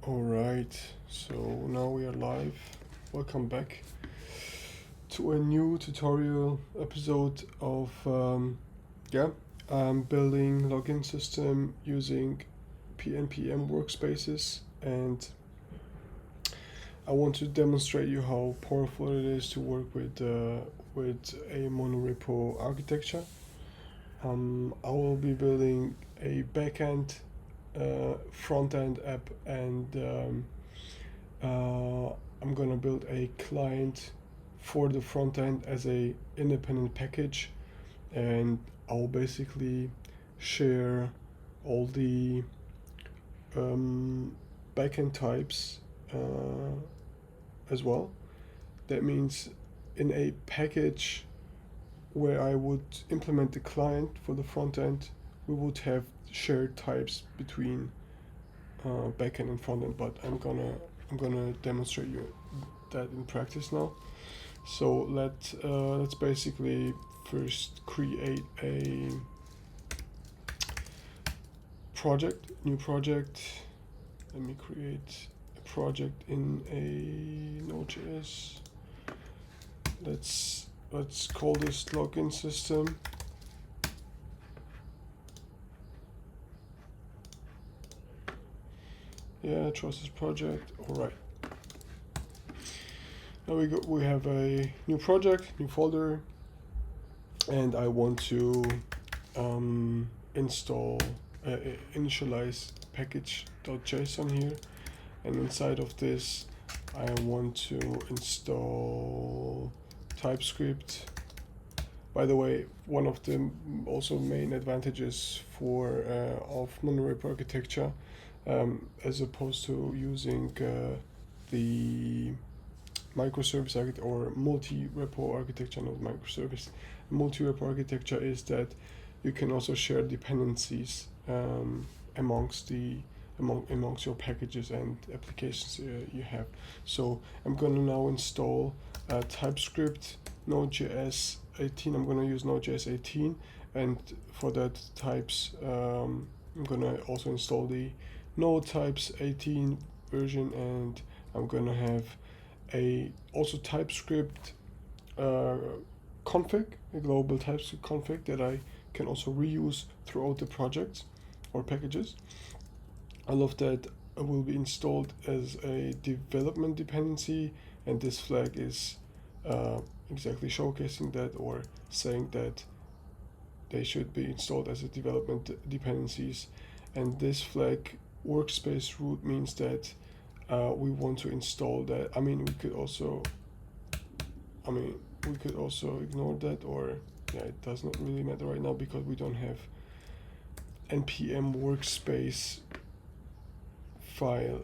Alright, so now we are live. Welcome back to a new tutorial episode of building login system using Pnpm workspaces, and I want to demonstrate you how powerful it is to work with a Monorepo architecture. I will be building a backend, front-end app, and I'm gonna build a client for the front end as a independent package, and I'll basically share all the backend types as well. That means in a package where I would implement the client for the front end, we would have shared types between backend and front end. But I'm gonna demonstrate you that in practice now. So let's basically first create a new project. Let me create a project in a Node.js. Let's call this login system. Yeah, trust this project. All right. Now we have a new project, new folder, and I want to initialize package.json here, and inside of this I want to install TypeScript. By the way, one of the also main advantages of Monorepo architecture, as opposed to using the microservice or multi-repo architecture, not microservice. Multi-repo architecture is that you can also share dependencies amongst your packages and applications you have. So I'm gonna now install TypeScript, Node.js 18. I'm gonna use Node.js 18, and for that types, I'm gonna also install the Node types 18 version, and I'm gonna have also TypeScript config, a global TypeScript config that I can also reuse throughout the projects or packages. All of that will be installed as a development dependency, and this flag is exactly showcasing that, or saying that they should be installed as a development dependencies. And this flag workspace root means that we want to install that. We could also ignore that, or yeah, it does not really matter right now because we don't have npm workspace file,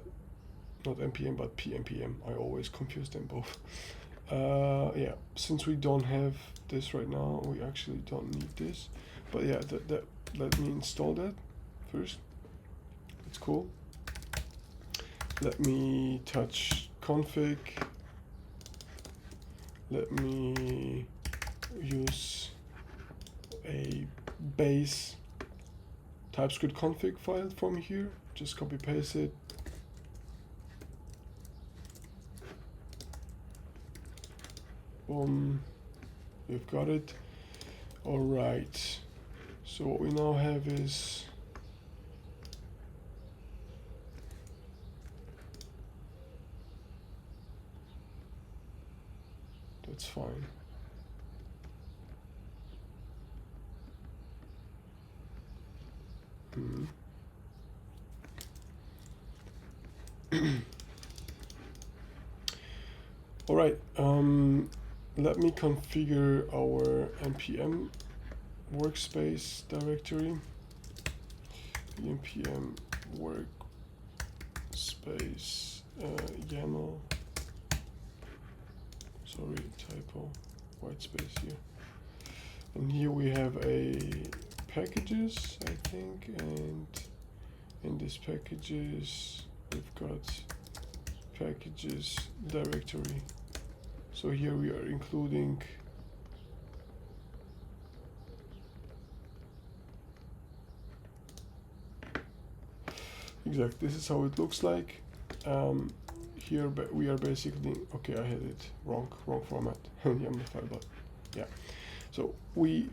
not npm but pnpm. I always confuse them both. Yeah, since we don't have this right now, we actually don't need this. But yeah, let me install that first. It's cool. Let me touch config. Let me use a base TypeScript config file from here. Just copy paste it. Boom. We've got it. All right. So what we now have is that's fine. All right. Let me configure our npm workspace directory. npm workspace YAML. Sorry, typo, white space here. And here we have a packages, I think, and in this packages we've got packages directory. So here we are including exactly, this is how it looks like. here we are basically, okay, I had it wrong format. YAML file, but yeah. So we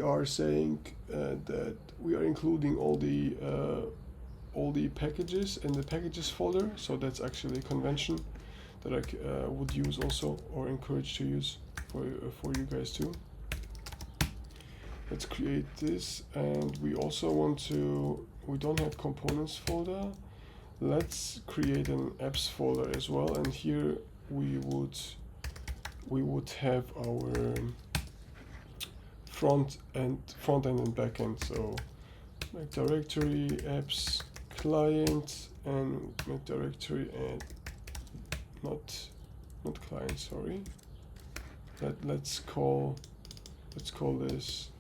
are saying that we are including all the packages in the packages folder. So that's actually a convention that I would use also, or encourage to use for you guys too. Let's create this, and we also want to, we don't have components folder. Let's create an apps folder as well, and here we would have our front end and back end. So make directory apps client, and make directory and not client, sorry. Let's call this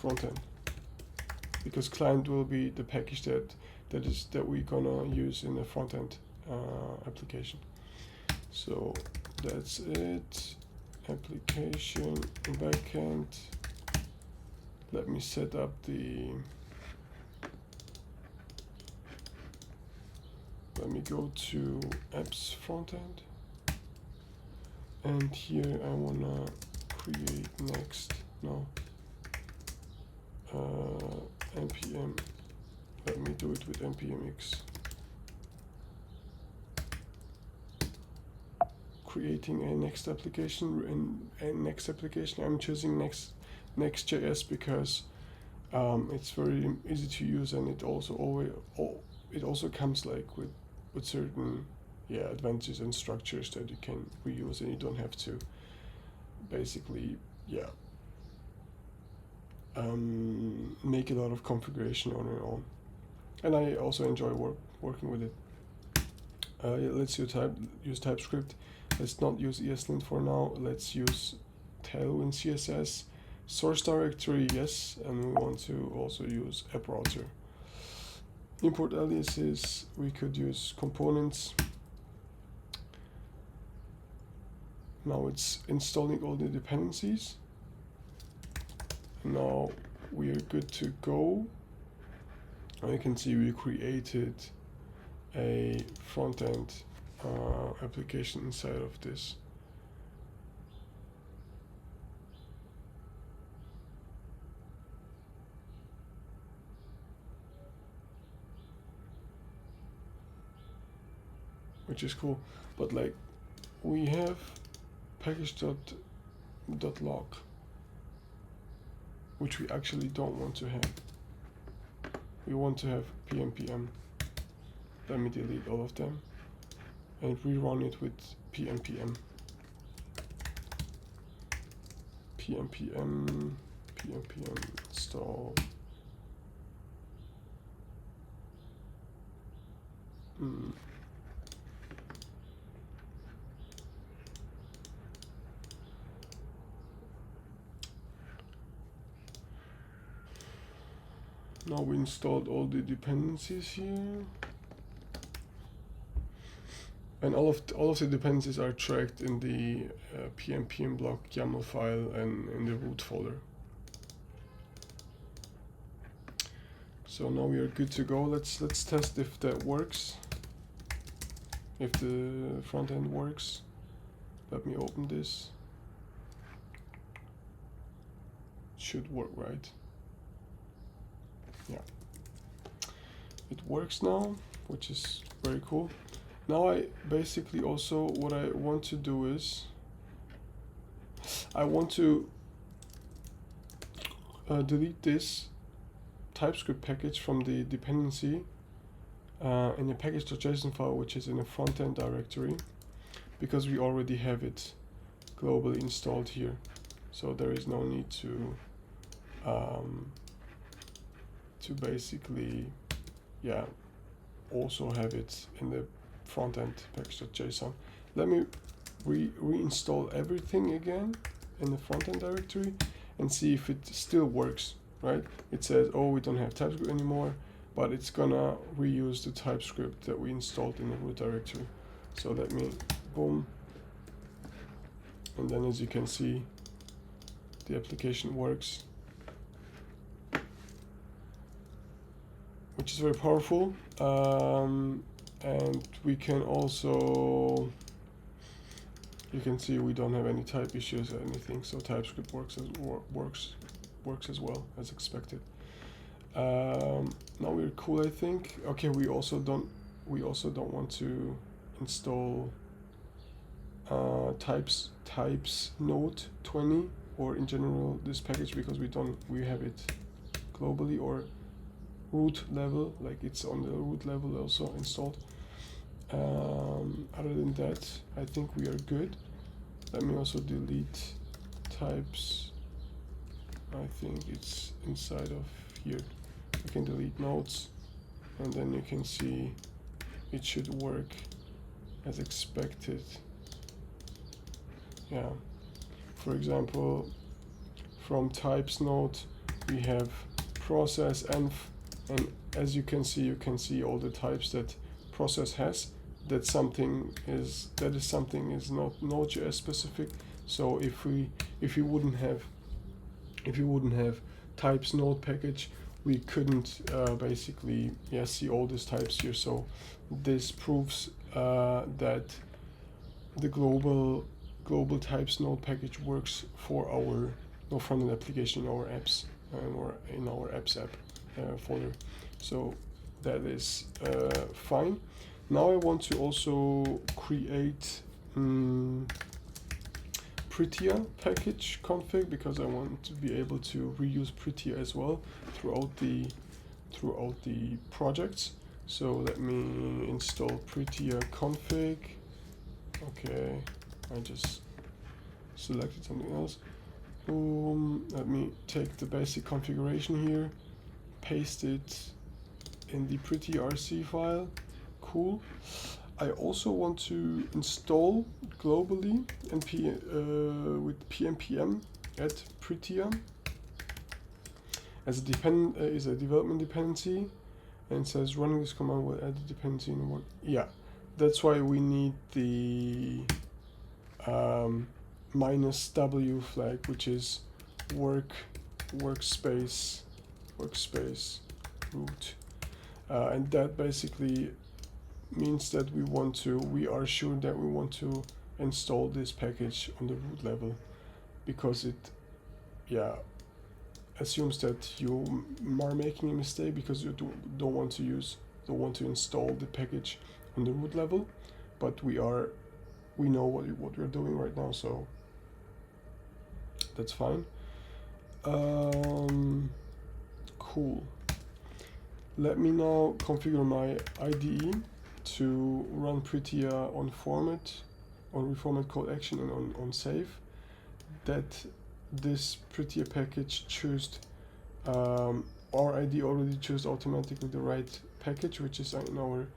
front end, because client will be the package that we're gonna use in the front end application. So that's it. Application backend. Let me set up the. Let me go to apps front end, and here I wanna create npm. Let me do it with npmx. Creating a next application, I'm choosing nextjs because it's very easy to use, and it also comes like with certain advantages and structures that you can reuse, and you don't have to basically make a lot of configuration on your own. And I also enjoy working with it. Let's use TypeScript. Let's not use ESLint for now. Let's use Tailwind CSS. Source directory, yes, and we want to also use app router. Import aliases, we could use components. Now it's installing all the dependencies. Now we are good to go. Now you can see we created a front-end application inside of this. Which is cool, but like we have package.log, which we actually don't want to have. We want to have Pnpm. Let me delete all of them and rerun it with Pnpm. Pnpm install. Now we installed all the dependencies here, and all of the dependencies are tracked in the pnpm block YAML file and in the root folder. So now we are good to go. Let's test if that works. If the front end works. Let me open this. It should work, right? Yeah, it works now, which is very cool. Now I basically also, what I want to do is I want to delete this TypeScript package from the dependency in the package.json file, which is in a front-end directory, because we already have it globally installed here. So there is no need to basically also have it in the front-end package.json. Let me reinstall everything again in the front-end directory and see if it still works, right? It says, oh, we don't have TypeScript anymore, but it's gonna reuse the TypeScript that we installed in the root directory. So let me, boom, and then as you can see, the application works. which is very powerful. And we can also, you can see we don't have any type issues or anything, so TypeScript works as well as expected. Now we're cool, I think. Okay, we also don't want to install types node 20 or in general this package, because we have it globally or root level, like it's on the root level also installed. Other than that, I think we are good. Let me also delete types. I think it's inside of here. You can delete nodes, and then you can see it should work as expected. Yeah. For example, from types node, we have process env, and as you can see all the types that process has. That is something is not Node.js specific. So if we wouldn't have types node package, we couldn't basically see all these types here. So this proves that the global types node package works for our front-end application in our apps or in our apps app folder. So that is fine. Now I want to also create prettier package config, because I want to be able to reuse prettier as well throughout the projects. So let me install prettier config. Okay, I just selected something else. Boom. Let me take the basic configuration here, paste it in the pretty.rc file. Cool. I also want to install globally with Pnpm at prettier as a development dependency, and it says running this command will add the dependency in work. Yeah, that's why we need the -w flag, which is workspace root, and that basically means that we are sure that we want to install this package on the root level, because it assumes that you are making a mistake because you don't want to install the package on the root level, but we know what we're doing right now, so that's fine. Cool. Let me now configure my IDE to run prettier on reformat code action and on save. That this prettier package our IDE already chose automatically the right package, which is in our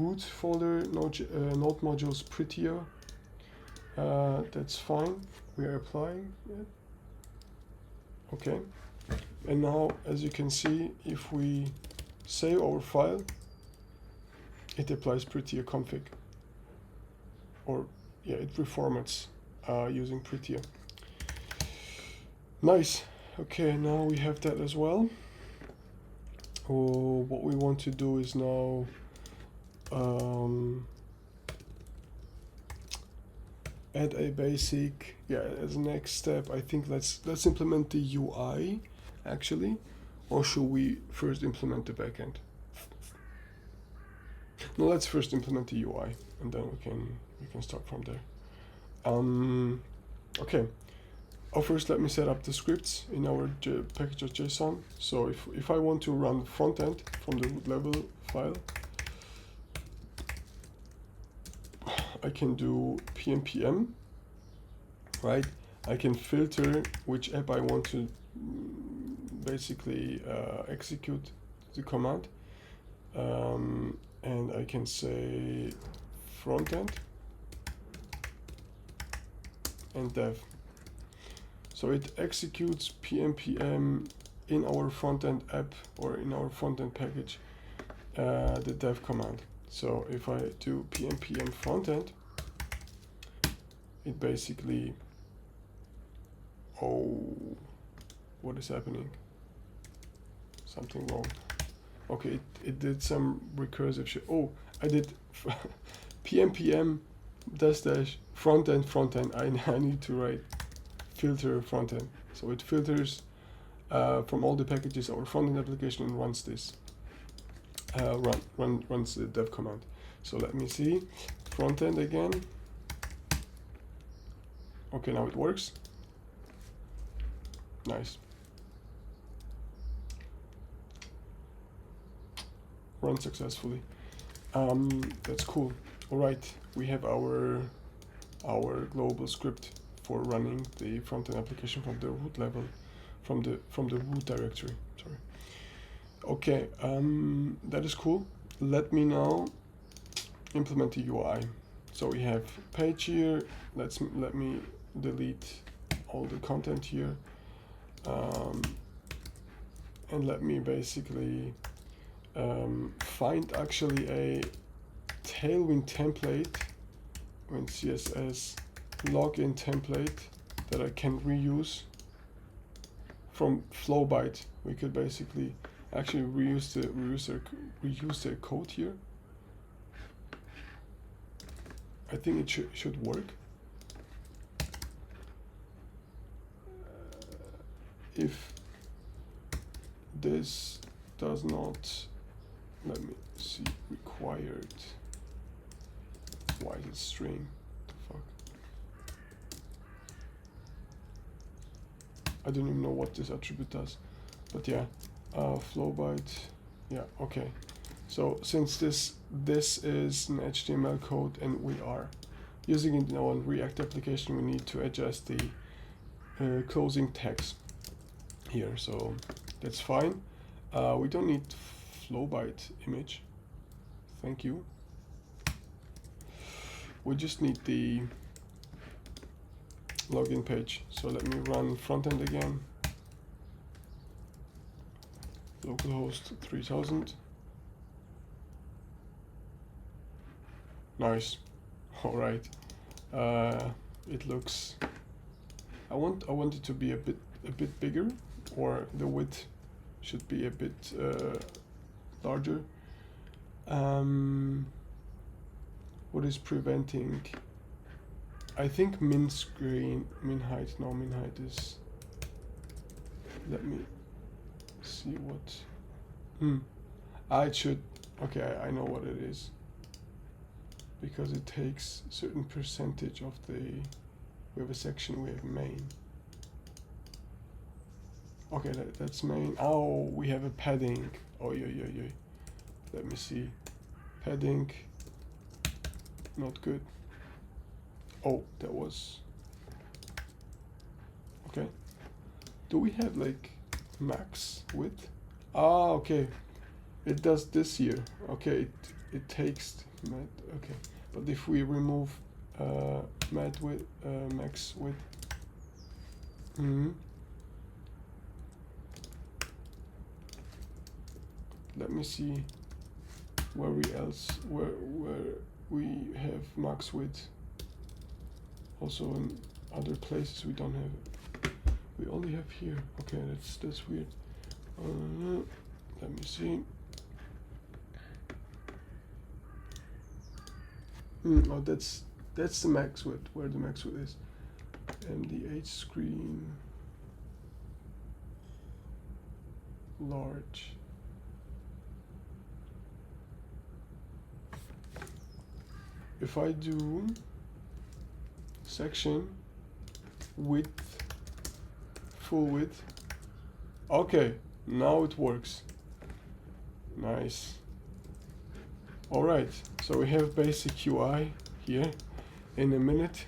root folder, node modules prettier. That's fine. We are applying it. Okay. And now, as you can see, if we save our file, it applies prettier config, or it reformats using prettier. Nice. Okay, now we have that as well. What we want to do is now add a basic, as a next step, I think let's implement the UI actually, or should we first implement the backend? No, let's first implement the UI, and then we can start from there. Okay. First, let me set up the scripts in our package.json. So if I want to run front end from the root level file, I can do Pnpm, right? I can filter which app I want to basically execute the command, and I can say front end and dev. So it executes Pnpm in our front-end app or in our front-end package, the dev command. So if I do Pnpm front-end, it basically, what is happening? Something wrong. Okay, it did some recursive shit. Oh, I did Pnpm dash dash front end. I need to write filter front end. So it filters from all the packages our front end application and runs this. Runs the dev command. So let me see. Front end again. Okay, now it works. Nice. Run successfully. That's cool. All right, we have our global script for running the front-end application from the root level, from the root directory. Sorry. Okay, that is cool. Let me now implement the UI. So we have page here. Let me delete all the content here, and let me basically find actually a Tailwind template in CSS login template that I can reuse from Flowbyte. We could basically actually reuse their code here. I think it should work. If this does not, let me see, required. Why is it string? The fuck? I don't even know what this attribute does, but yeah, Flowbyte. Yeah, okay. So since this is an HTML code and we are using it in our React application, we need to adjust the closing tags here. So that's fine. We don't need Flowbyte image. Thank you. We just need the login page. So let me run frontend again. Localhost 3000. Nice. All right. It looks. I want it to be a bit bigger, or the width should be a bit larger. What is preventing? I think min height is. Let me see what. It should. Okay, I know what it is. Because it takes a certain percentage of the. We have a section. We have main. Okay, that's main. Oh, we have a padding. Oh, yeah. Let me see. Padding. Not good. Oh, that was. Okay. Do we have like max width? Ah, okay. It does this here. Okay, it takes okay. But if we remove max width. Let me see where we have max width. Also in other places we don't have it. We only have here. Okay, that's weird. Let me see. Oh, that's the max width. Where the max width is. MDH screen large. If I do section width, full width, okay, now it works. Nice. All right, so we have basic UI here. In a minute,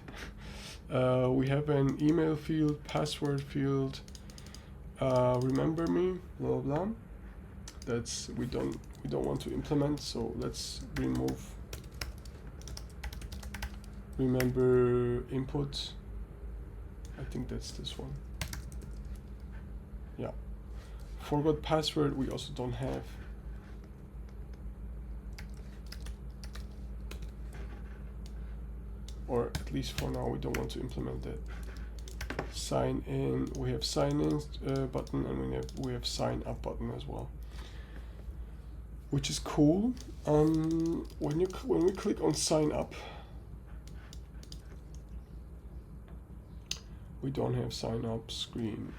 we have an email field, password field, remember me, blah blah. That's we don't want to implement, so let's remove remember input. I think that's this one. Yeah. Forgot password we also don't have. Or at least for now we don't want to implement that. Sign in, we have sign in button, and we have sign up button as well. which is cool. When we click on sign up, we don't have sign up screen.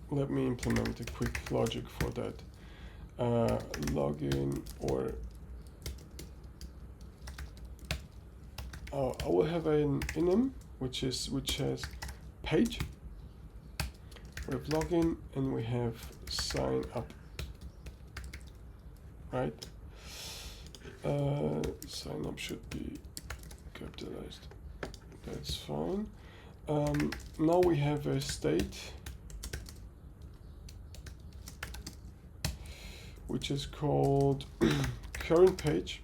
Let me implement a quick logic for that. Login, or I will have an enum which has page. We have login and we have sign up, right? Sign up should be capitalized. That's fine. Now we have a state which is called current page,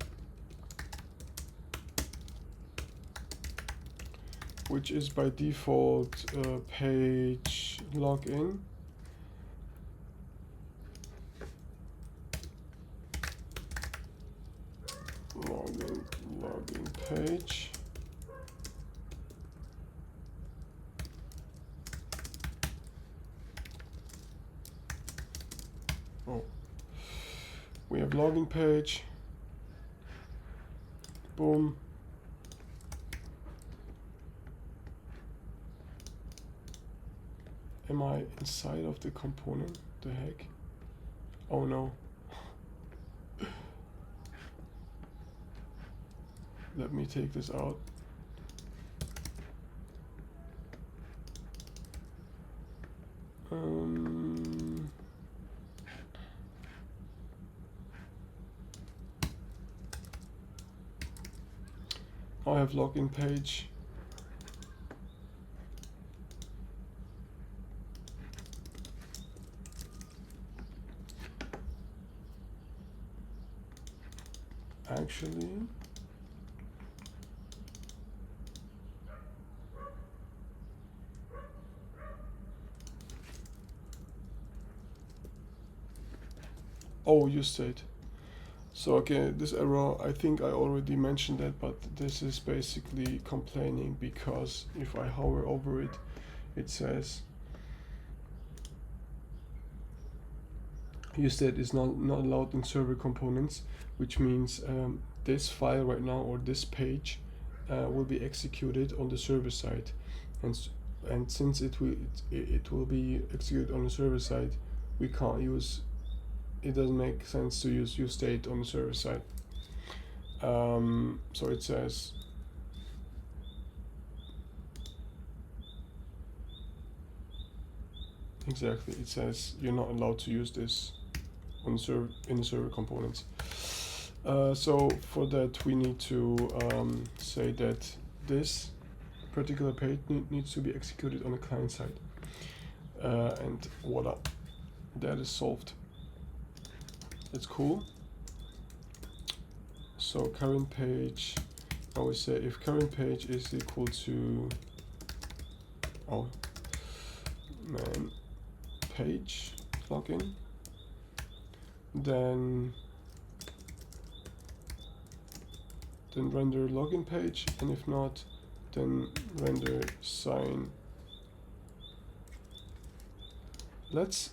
which is by default page login. Login page. Oh, we have login page. Boom. Am I inside of the component? The heck? Oh no. Let me take this out. I have login page. Actually, oh, use state. So okay, this error, I think I already mentioned that, but this is basically complaining because if I hover over it, it says use state is not allowed in server components, which means this file right now, or this page, will be executed on the server side, and since it will be executed on the server side, we can't use. It doesn't make sense to use state on the server side. So it says exactly. It says you're not allowed to use this on in the server components. So for that we need to say that this particular page needs to be executed on the client side, and voila, that is solved. It's cool. So current page, I would say if current page is equal to man page login, then render login page, and if not, then render sign. Let's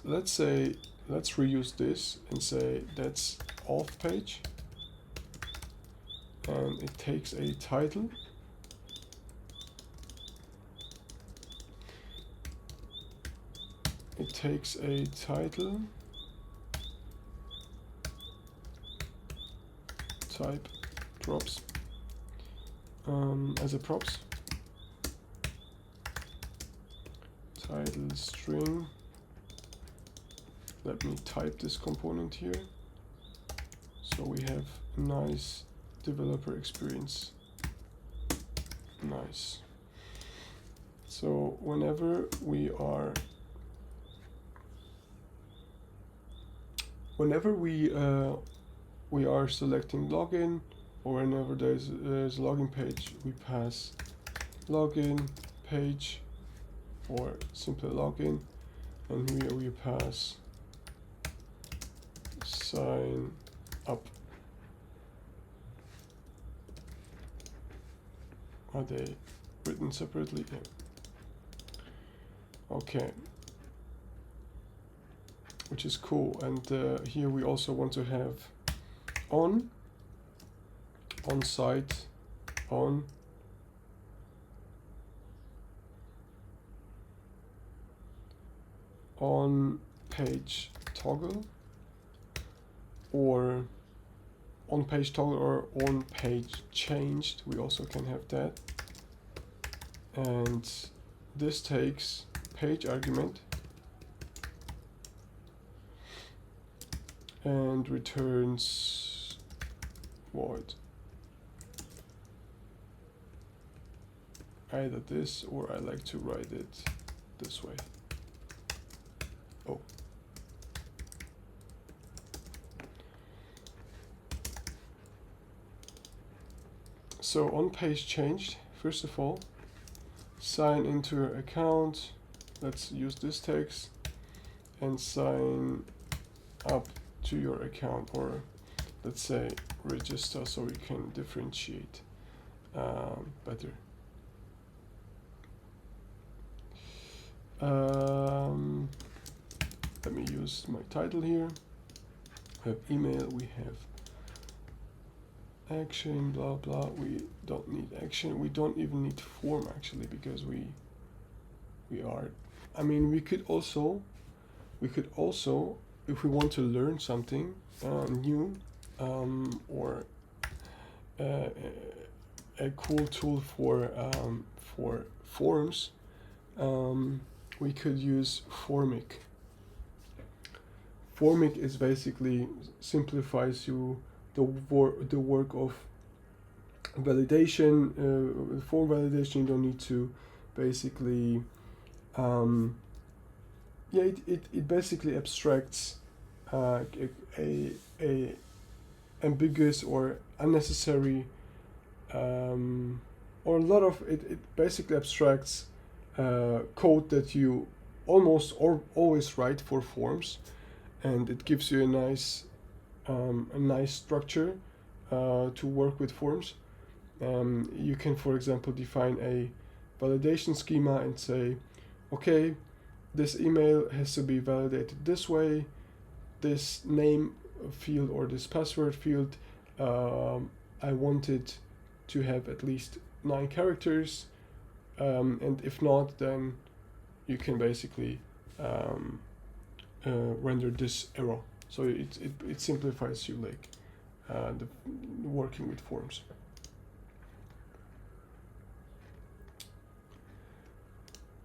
reuse this and say that's auth page, and it takes a title. It takes a title, type props, as a props, title string. Let me type this component here, so we have a nice developer experience. Nice. So whenever we are selecting login, or whenever there's a login page, we pass login page, or simply login, and here we pass sign up. Are they written separately? Yeah. Okay, which is cool. And here we also want to have on site, on page toggle, or on page toggle, or on page changed. We also can have that. And this takes page argument and returns void. Either this, or I like to write it this way. Oh. So on page changed, first of all, sign into your account. Let's use this text and sign up to your account, or let's say register, so we can differentiate better. Let me use my title here. We have email, we have action, blah blah. We don't need action. We don't even need form actually, because we are. I mean, we could also, if we want to learn something new, or a cool tool for forms, we could use Formic. Formic is basically simplifies you the work of validation. Form validation, you don't need to basically it basically abstracts a ambiguous or unnecessary or a lot of it basically abstracts code that you almost or always write for forms, and it gives you a nice structure to work with forms. You can, for example, define a validation schema and say, okay, this email has to be validated this way, this name field or this password field, I want it to have at least 9 characters, and if not, then you can basically render this error. So it simplifies you like the working with forms.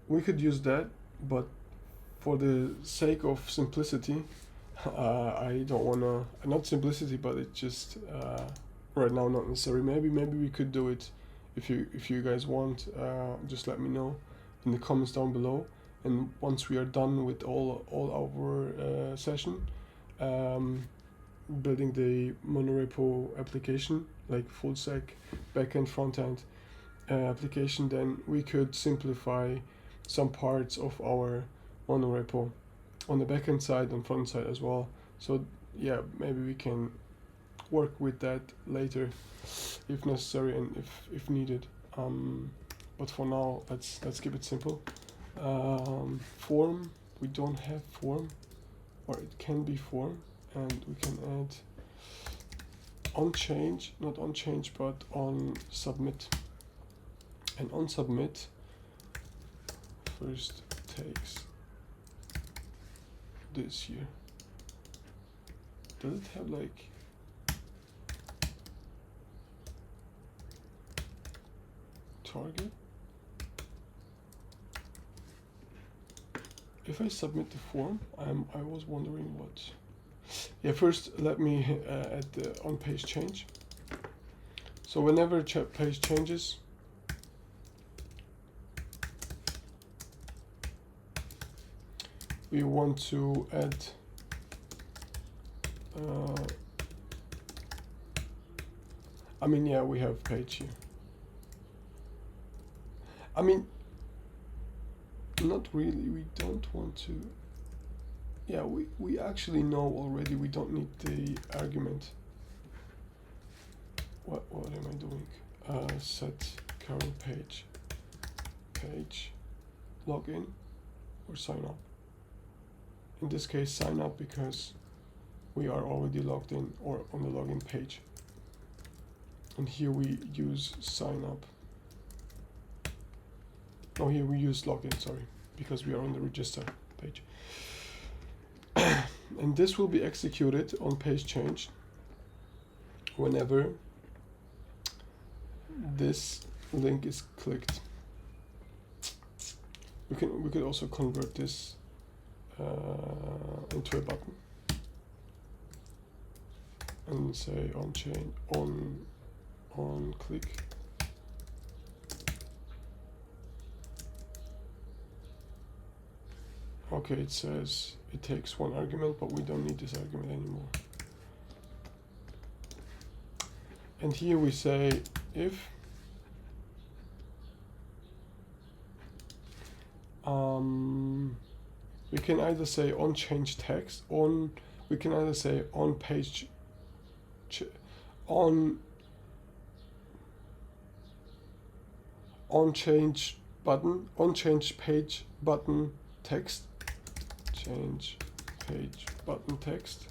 We could use that, but for the sake of simplicity, I don't wanna, not simplicity, but it just right now not necessary. Maybe we could do it if you guys want. Just let me know in the comments down below. And once we are done with all our session, building the Monorepo application, like full stack backend frontend application, then we could simplify some parts of our Monorepo on the backend side and front side as well. So yeah, maybe we can work with that later if necessary and if needed. But for now, let's keep it simple. Form, we don't have form, or it can be form, and we can add on change, not on change, but on submit. And on submit first takes this here. Does it have like target? If I submit the form, I was wondering what. Yeah, first let me add the on page change. So whenever page changes, we want to add I mean, yeah, we have page here. I mean, not really, we don't want to. Yeah, we actually know already we don't need the argument. What am I doing? Set current page login. or sign up. In this case, sign up because we are already logged in or on the login page. And here we use sign up. Oh, here we use login, sorry, because we are on the register page. And this will be executed on page change whenever this link is clicked. We could also convert this into a button and say on chain on click. Okay, it says it takes one argument, but we don't need this argument anymore. And here we say if we can either say on change text, we can either say on page on change button, on change page button text, change page button text,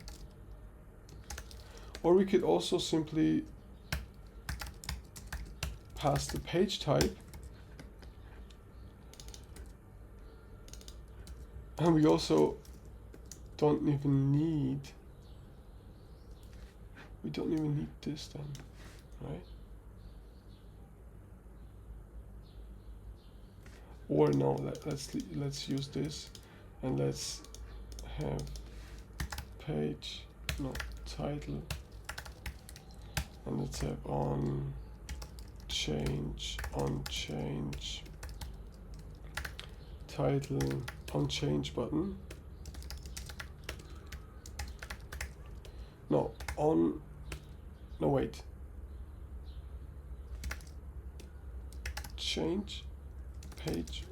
or we could also simply pass the page type, and we also don't even need this then, right? Or no, let's use this, and let's have page, no, title, and let's have on change title on change button. No, wait. Change page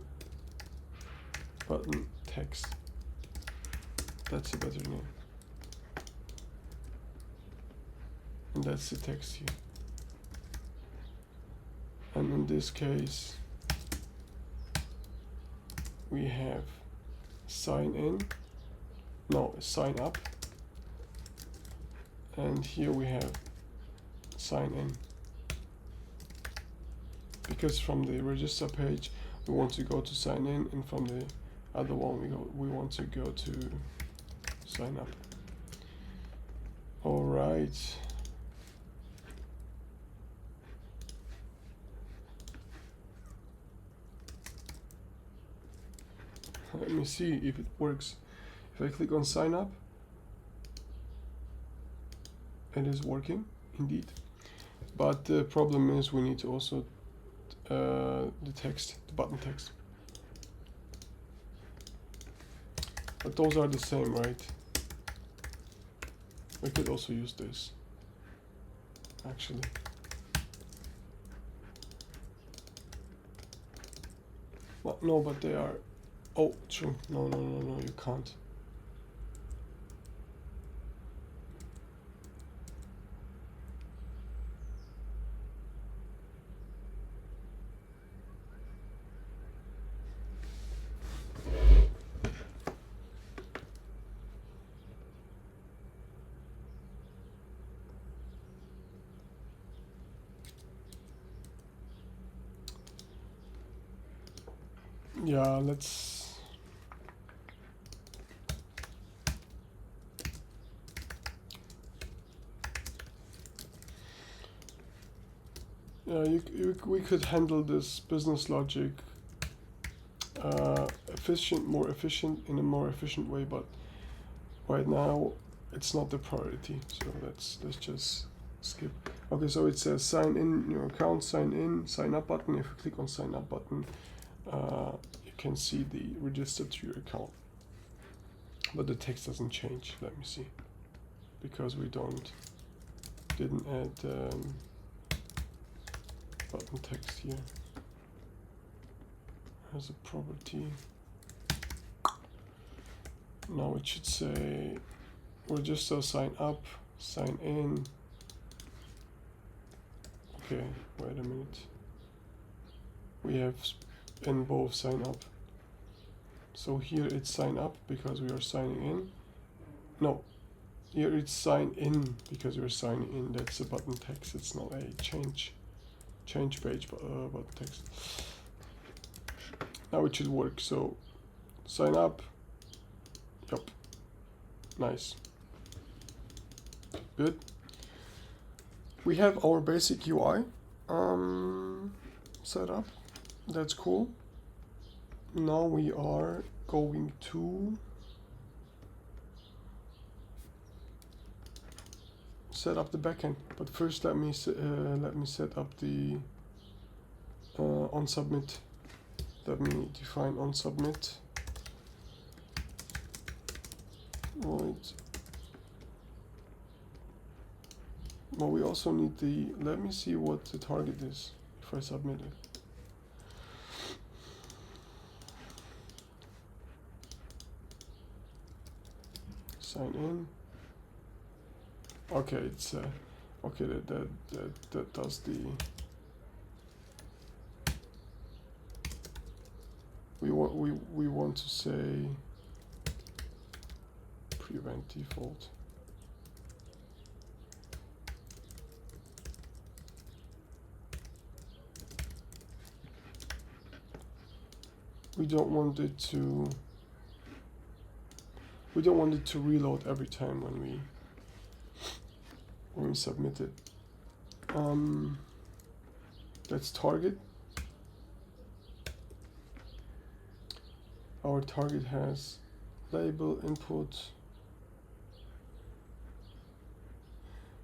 button text. That's a better name. And that's the text here. And in this case, we have sign up. And here we have sign in. Because from the register page, we want to go to sign in, and from the other one, we want to go to sign up. All right. Let me see if it works. If I click on sign up, it is working indeed. But the problem is we need to also the button text. But those are the same, right? We could also use this, actually. Well, no, but they are. Oh, true. No, you can't. Yeah, let's. Yeah, we could handle this business logic more efficient in a more efficient way, but right now it's not the priority. So let's just skip. Okay, so it says sign in your account, sign in, sign up button. If you click on sign up button, you can see the register to your account, but the text doesn't change. Let me see, because we didn't add button text here as a property. Now it should say register, sign up, sign in. Okay, wait a minute. We have in both sign up So here it's sign up because we are signing in. No, here it's sign in because we're signing in. That's a button text. It's not a change page button text. Now it should work. So sign up. Yup. Nice. Good. We have our basic UI set up. That's cool. Now we are going to set up the backend. But first, let me set up the on submit. Let me define on submit. Right. Well, we also need the. Let me see what the target is if I submit it. Sign in. Okay, it's okay. That does the. We want to say prevent default. We don't want it to. We don't want it to reload every time when we submit it. That's target. Our target has label input.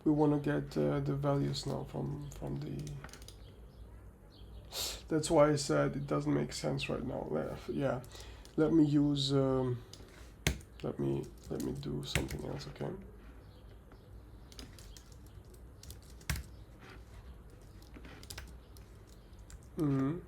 We want to get the values now from the. That's why I said it doesn't make sense right now. Yeah, let me use. Let me do something else. Okay. Mm-hmm.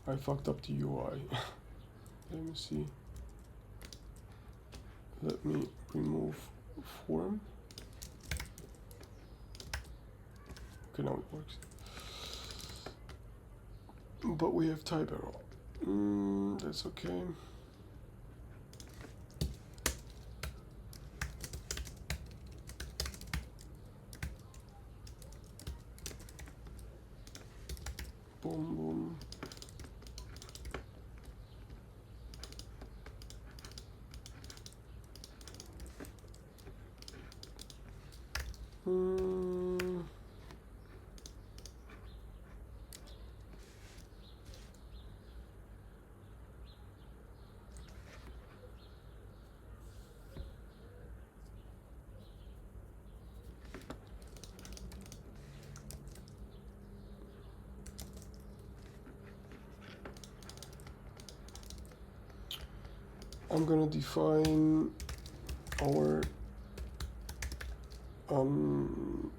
I fucked up the UI. Let me see. Let me remove form. Okay, now it works. But we have type error. That's okay. Boom, boom. I'm gonna define our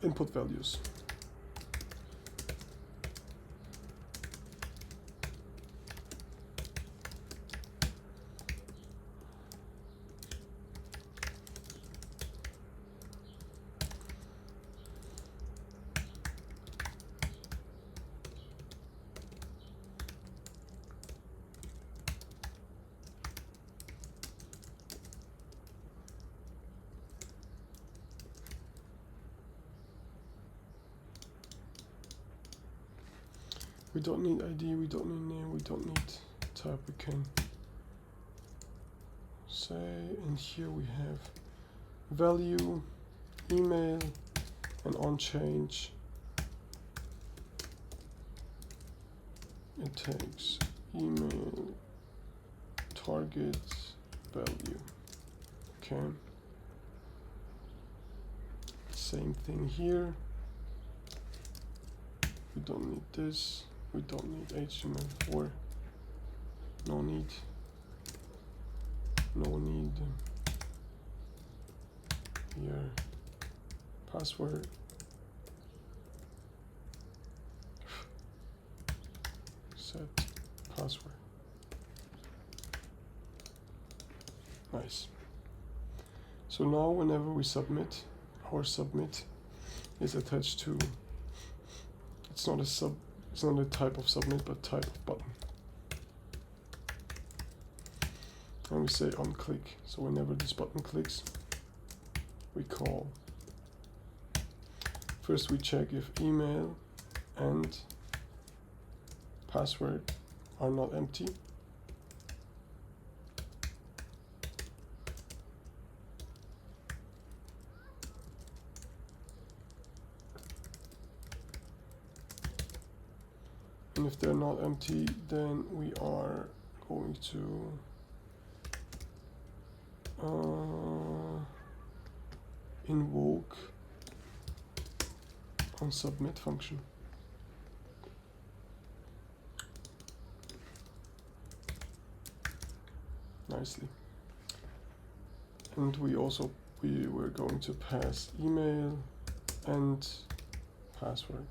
input values. We don't need ID, we don't need name, we don't need type. We can say, and here we have value, email, and on change. It takes email, target, value. Okay. Same thing here. We don't need this. We don't need HTML4. No need. No need. password. Set password. Nice. So now whenever we submit, our submit is attached to, it's not a type of submit, but type of button. And we say on click. So whenever this button clicks, we call. First we check if email and password are not empty. And if they're not empty, then we are going to invoke on submit function. Nicely. And we were going to pass email and password.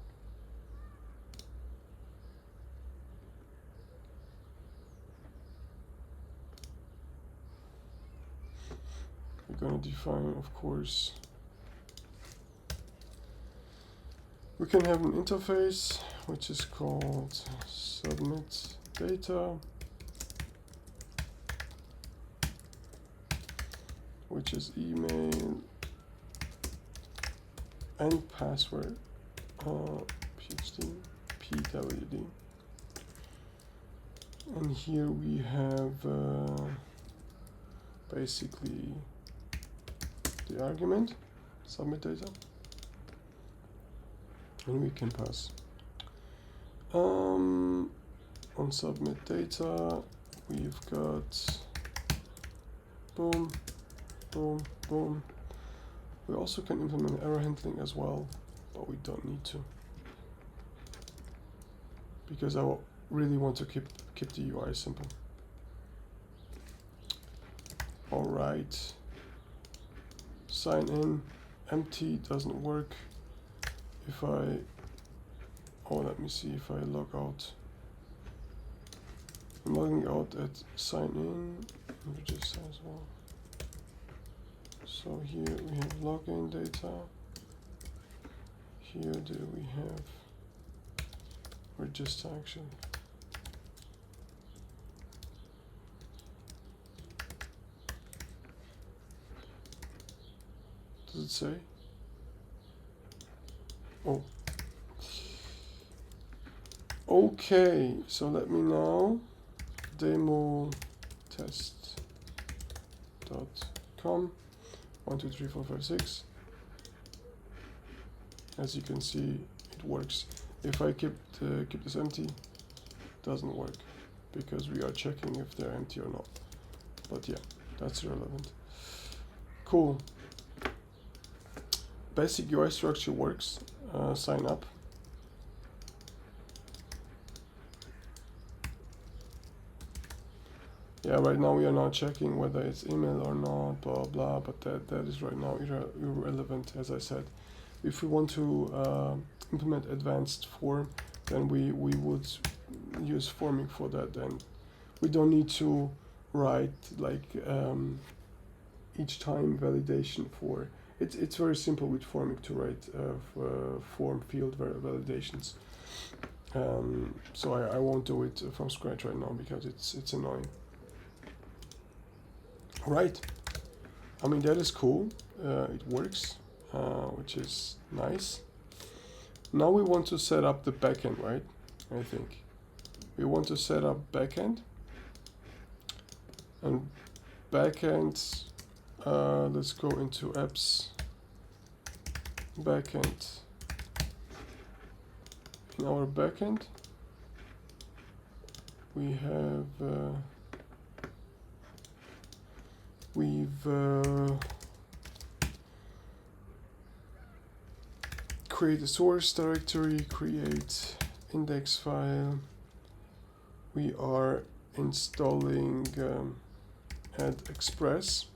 We're going to define, of course, we can have an interface which is called submit data, which is email and password, PhD, PWD. And here we have basically the argument, submit data, and we can pass. On submit data, we've got boom, boom, boom. We also can implement error handling as well, but we don't need to, because I really want to keep the UI simple. All right. Sign in, empty doesn't work. If I, let me see if I log out. I'm logging out at sign in, register as well. So here we have login data. Here do we have register action. Does it say? Oh. Okay, so let me now demo test.com 1 2 3 4 5 6. As you can see, it works. If I keep this empty, it doesn't work because we are checking if they're empty or not. But yeah, that's irrelevant. Cool. Basic UI structure works. Sign up. Yeah, right now we are not checking whether it's email or not, blah blah, but that is right now irrelevant, as I said. If we want to implement advanced form, then we would use forming for that, and we don't need to write like each time validation for. It's very simple with forming to write form field validations. So I won't do it from scratch right now because it's annoying. Right. I mean, that is cool. It works, which is nice. Now we want to set up the backend, right? I think we want to set up backend, and backend. Let's go into apps, backend. In our backend, we have create a source directory, create index file. We are installing Add Express.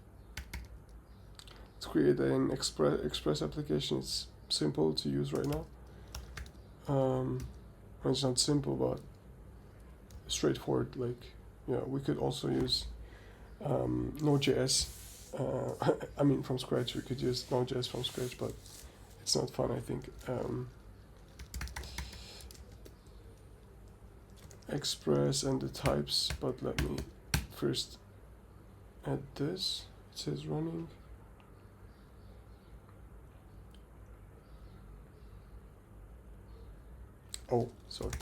create an express application. It's simple to use right now. It's not simple, but straightforward. Like, yeah, we could also use Node.js. I mean, from scratch. We could use Node.js from scratch, but it's not fun, I think. Express and the types, but let me first add this. It says running. Oh, sorry.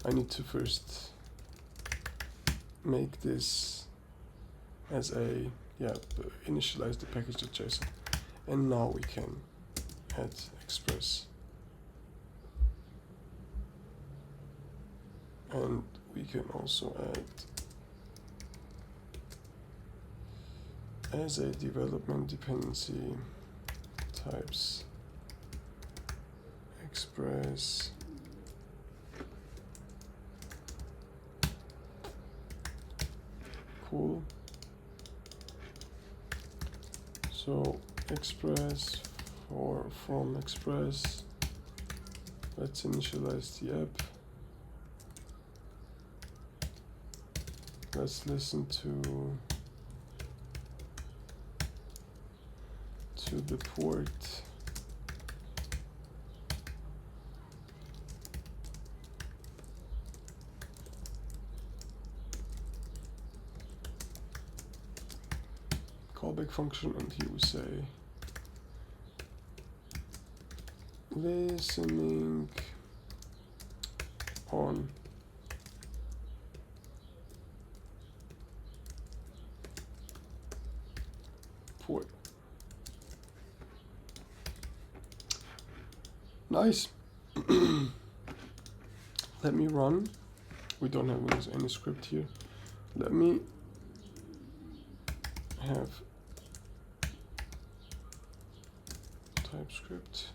I need to first make this as a, initialize the package.json. And now we can add express. And we can also add as a development dependency types express cool. So express from express, let's initialize the app. Let's listen to the port. Callback function, and here we say listening on port. Nice. Let me run. We don't have any script here. Let me have TypeScript,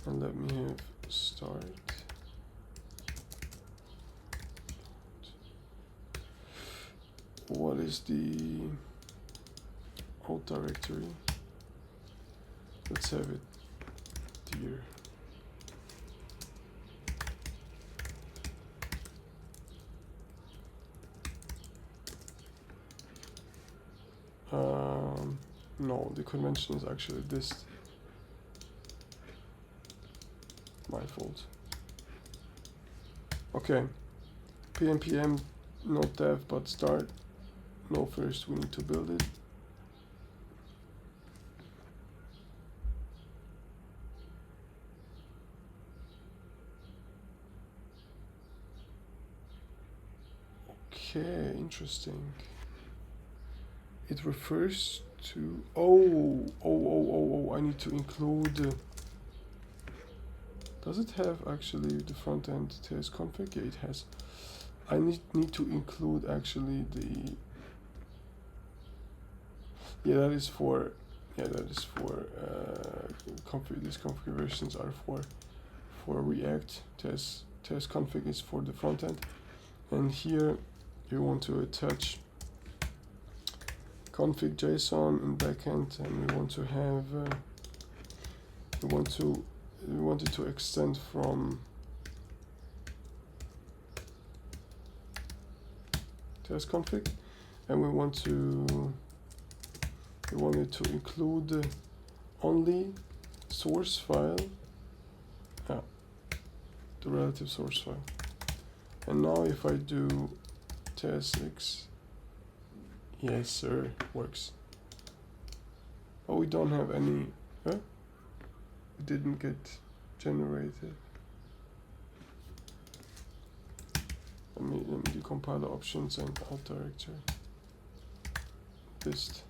and let me have start. What is the alt directory? Let's have it here. No, the convention is actually this. My fault. Okay. Pnpm, not dev, but start. No, first we need to build it. Okay, interesting. It refers to, I need to include, does it have actually the front end TS config? Yeah, it has. I need to include actually the, these configurations are for React. TS config is for the front end, and here you want to attach config JSON in backend, and we want to have we want it to extend from test config, and we want it to include only source file, the relative source file. And now if I do tsx, yes sir, works. Oh, we don't have any, it didn't get generated. Let me decompile the options and alt directory. Dist.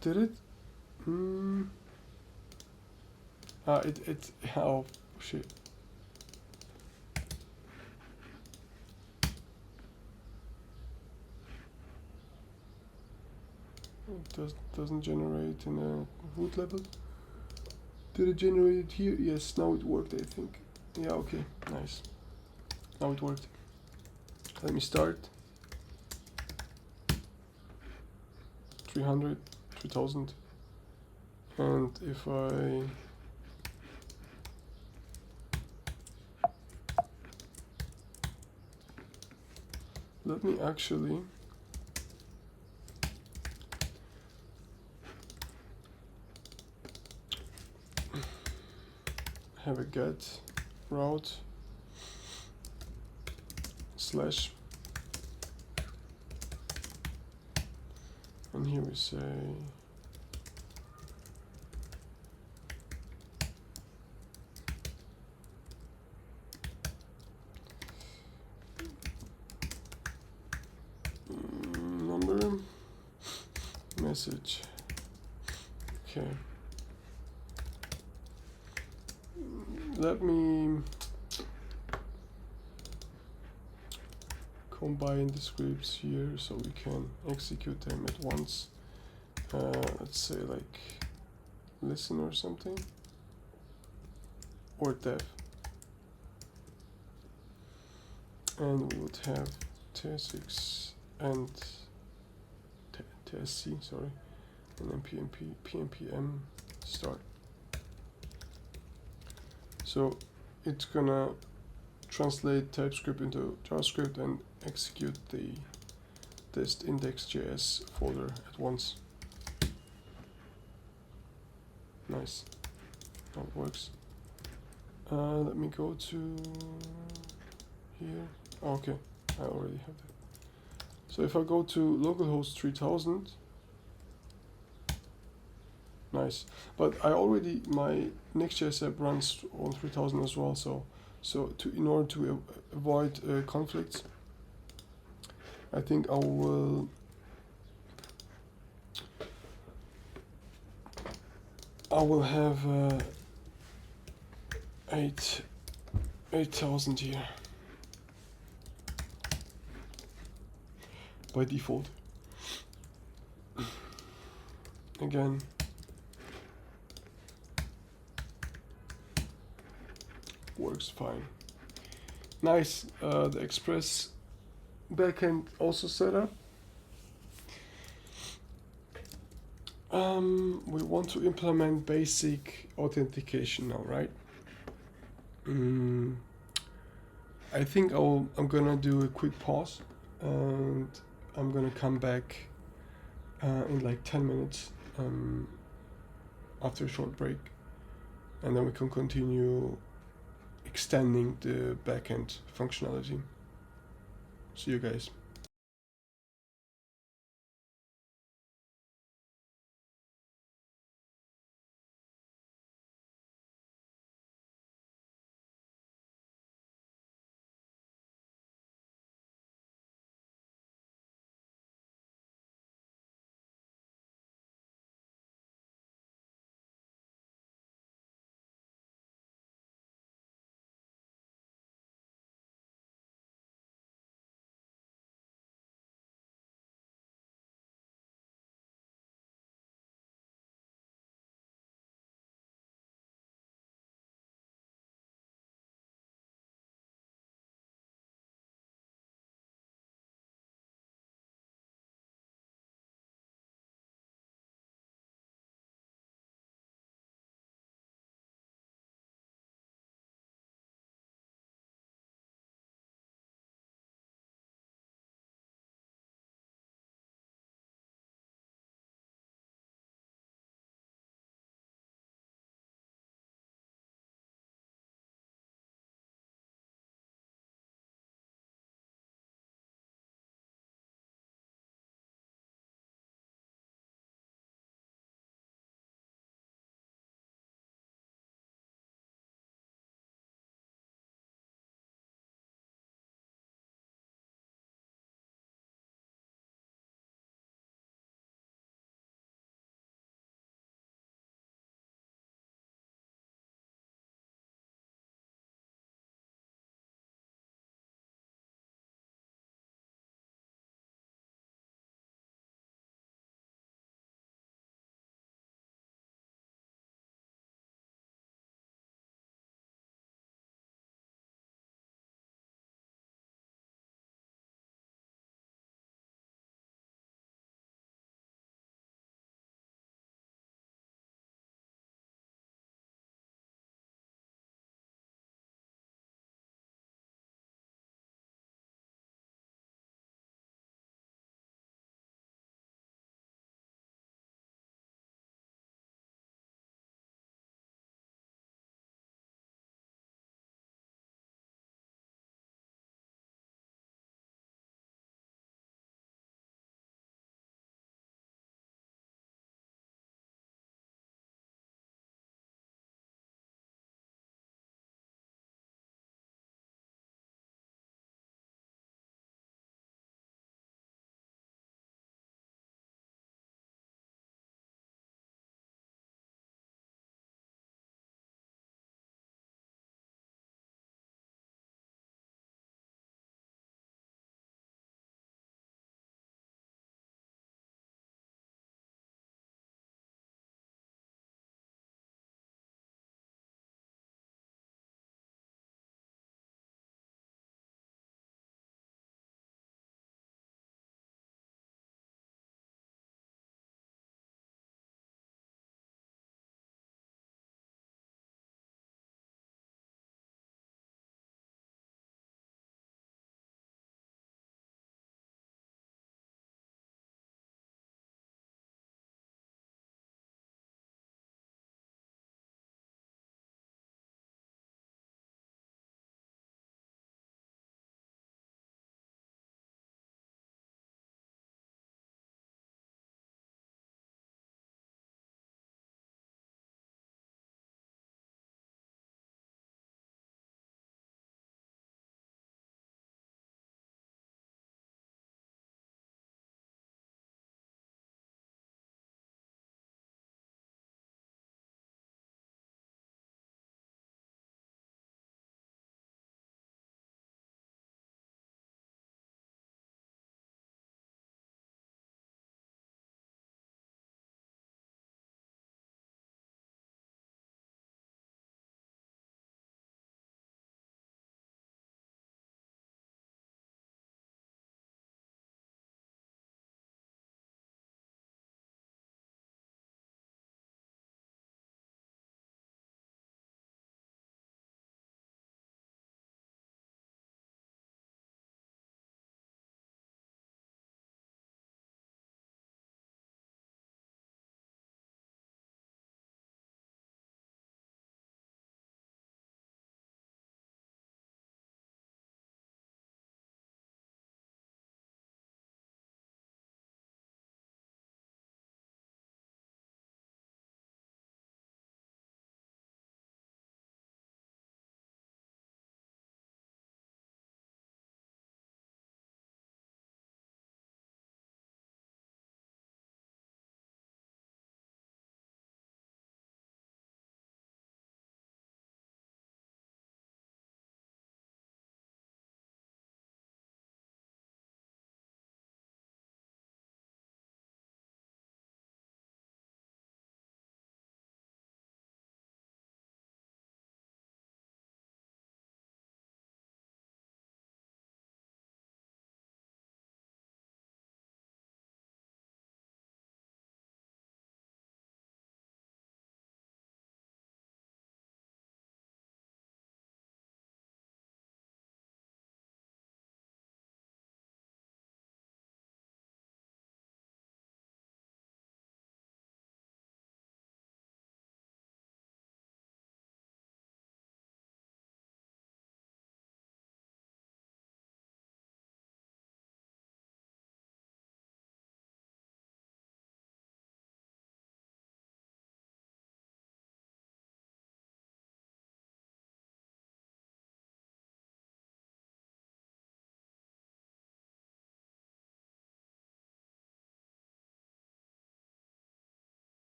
Did it? Oh shit. It doesn't generate in a root level. Did it generate it here? Yes, now it worked, I think. Yeah, okay, nice. Now it worked. Let me start. 300, 3000, and if I let me actually have a get route slash, and here we say number message. Okay, let me combine the scripts here so we can execute them at once. Let's say like listen or something, or dev, and we would have tsx and tsc, sorry, and then pnpm start. So it's gonna translate TypeScript into JavaScript and execute the test index.js folder at once. Nice, that works. Let me go to here. Oh, okay, I already have that. So if I go to localhost 3000, nice. But I already, my Next.js app runs on 3000 as well. So in order to avoid conflicts, I think I will have 8000 here by default. Again, works fine. Nice. The Express backend also set up. We want to implement basic authentication now, right? I think I'm gonna do a quick pause, and I'm gonna come back in like 10 minutes after a short break, and then we can continue extending the backend functionality. See you guys.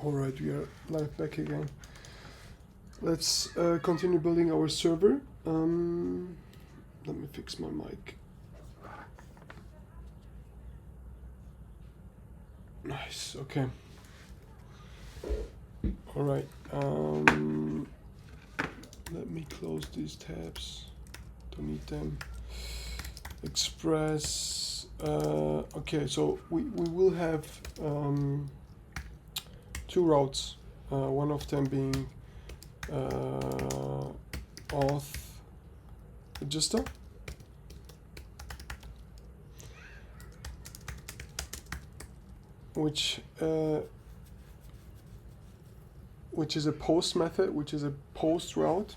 All right, we are live back again. Let's continue building our server. Let me fix my mic. Nice, okay. All right, let me close these tabs. Don't need them. Express, okay, so we will have two routes, one of them being auth register, which is a post method, which is a post route.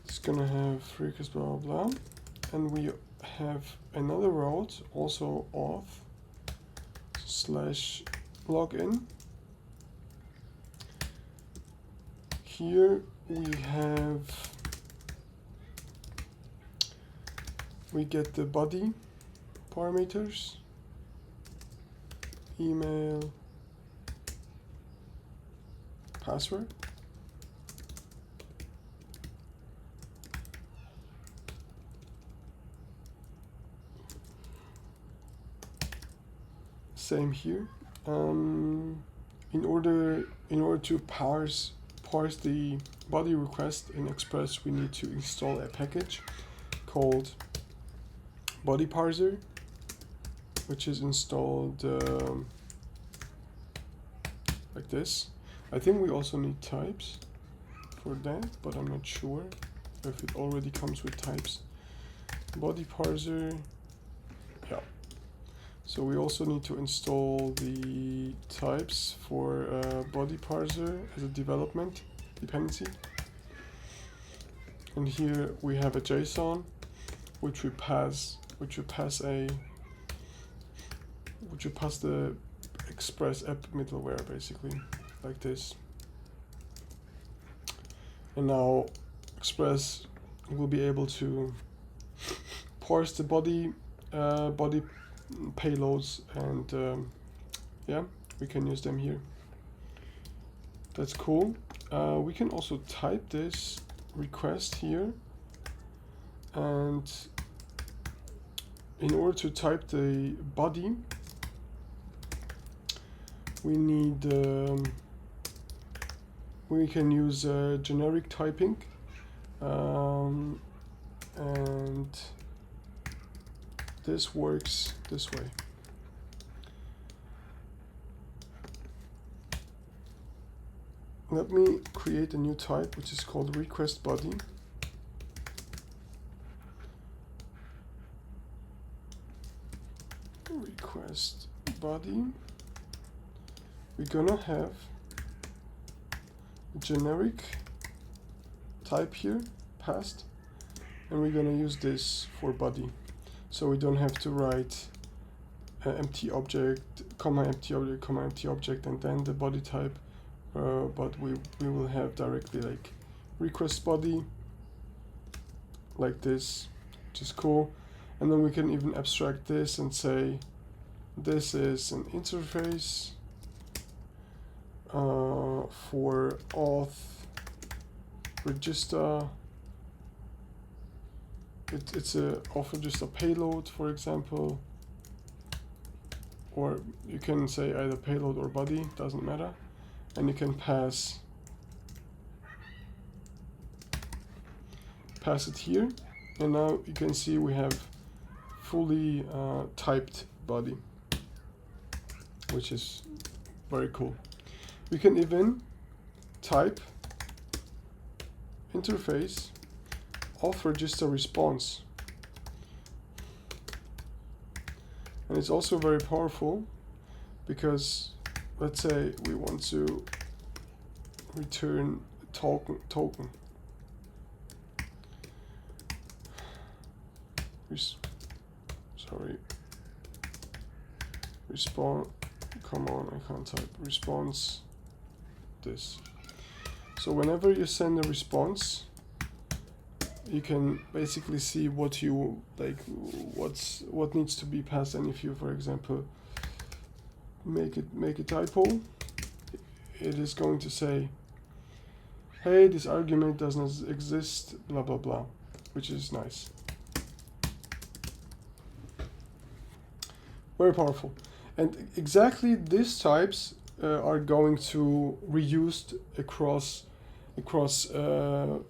It's gonna have request blah blah blah, and we have another route, also auth / login. Here we get the body parameters, email, password. Same here. In order to parse the body request in Express, we need to install a package called body parser, which is installed like this. I think we also need types for that, but I'm not sure if it already comes with types. Body parser, yeah. So we also need to install the types for body parser as a development dependency. And here we have a JSON, which we pass the Express app middleware, basically, like this. And now Express will be able to parse the body payloads, and yeah, we can use them here. That's cool. We can also type this request here, and in order to type the body, we need we can use generic typing, and this works this way. Let me create a new type, which is called request body. Request body. We're gonna have generic type here, passed, and we're gonna use this for body. So we don't have to write empty object, comma empty object, comma empty object, and then the body type, but we will have directly like request body, like this, which is cool. And then we can even abstract this and say this is an interface for auth register. It's a auth register payload, for example, or you can say either payload or body, doesn't matter, and you can pass it here, and now you can see we have fully typed body, which is very cool. We can even type interface auth register response, and it's also very powerful because let's say we want to return token. Response, come on, I can't type, response this. So whenever you send a response, you can basically see what you like, what needs to be passed. And if you, for example, make a typo, it is going to say, hey, this argument does not exist, blah blah blah, which is nice. Very powerful. And exactly these types are going to reused across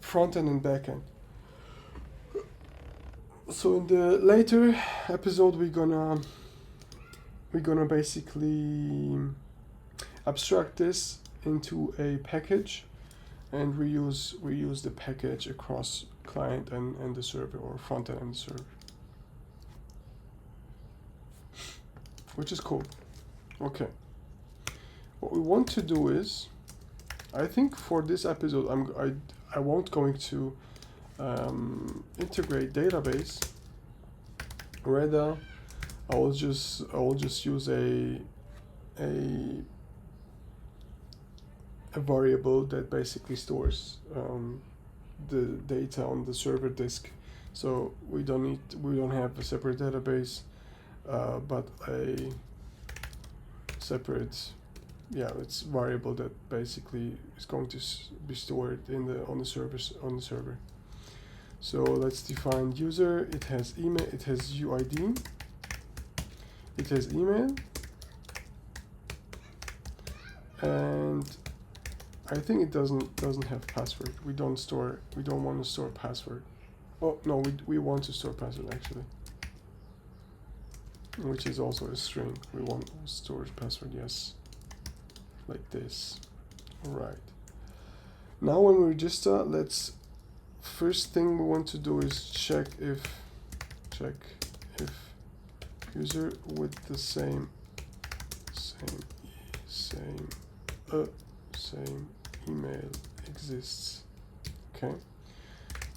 front end and back end. So in the later episode, we're gonna basically abstract this into a package and reuse the package across client and the server, or front end and the server, which is cool. Okay, what we want to do is, I think for this episode I won't going to integrate database. Rather, I will just use a variable that basically stores the data on the server disk. So we don't have a separate database, but a separate, it's variable that basically is going to be stored on the server. So let's define user. It has email. It has UID. It has email, and I think it doesn't have password. We don't want to store password. Oh no, we want to store password actually, which is also a string. We want to store password, yes, like this. All right. Now when we register, first thing we want to do is check if user with the same email exists. Okay,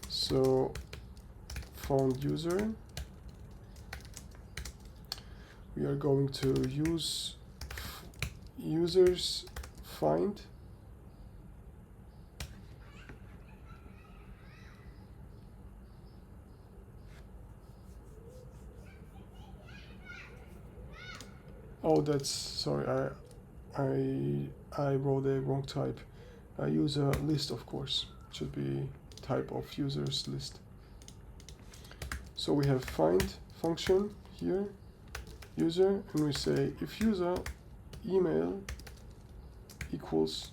so found user, we are going to use users find sorry, I wrote a wrong type. I use a list, of course. It should be type of users list. So we have find function here, user, and we say if user email equals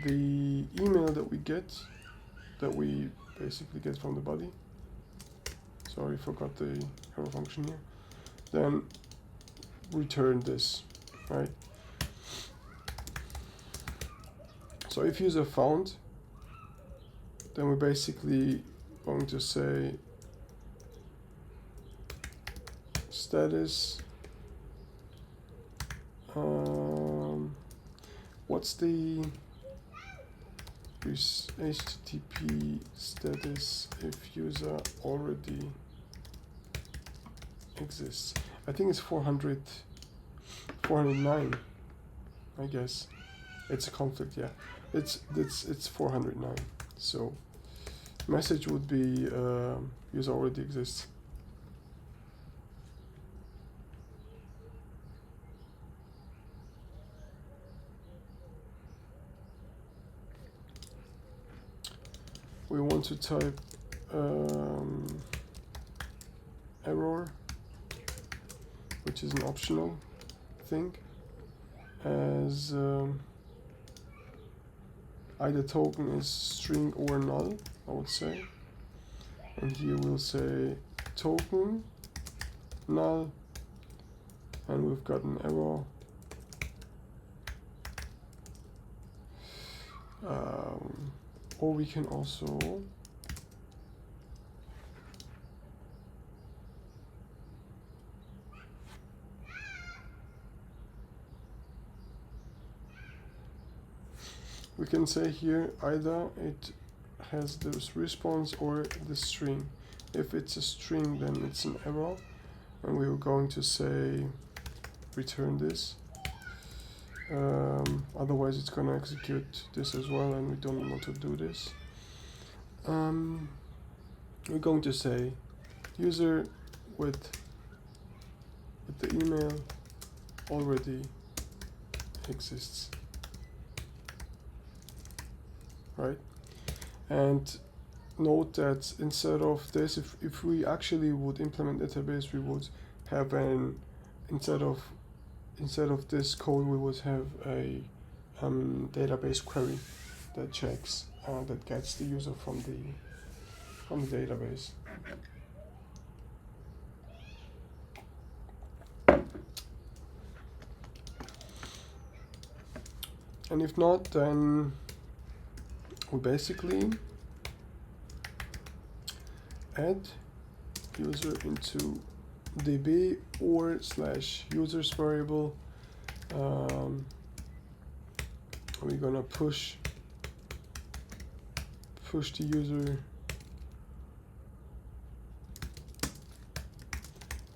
the email that we basically get from the body. Sorry, forgot the arrow function here. Then return this, right? So if user found, then we're basically going to say status, what's the HTTP status if user already exists. I think it's 409, I guess. It's a conflict, yeah. It's 409. So message would be user already exists. We want to type error, which is an optional thing, as either token is string or null, I would say. And here we'll say token null, and we've got an error. Or we can also say here either it has this response or the string. If it's a string, then it's an error, and we were going to say return this. Otherwise it's going to execute this as well, and we don't want to do this. We're going to say user with the email already exists. right? And note that instead of this, if we actually would implement database, we would have an instead of this code, we would have a database query that checks that gets the user from the database. And if not, then we basically add user into db or / users variable. We're gonna push the user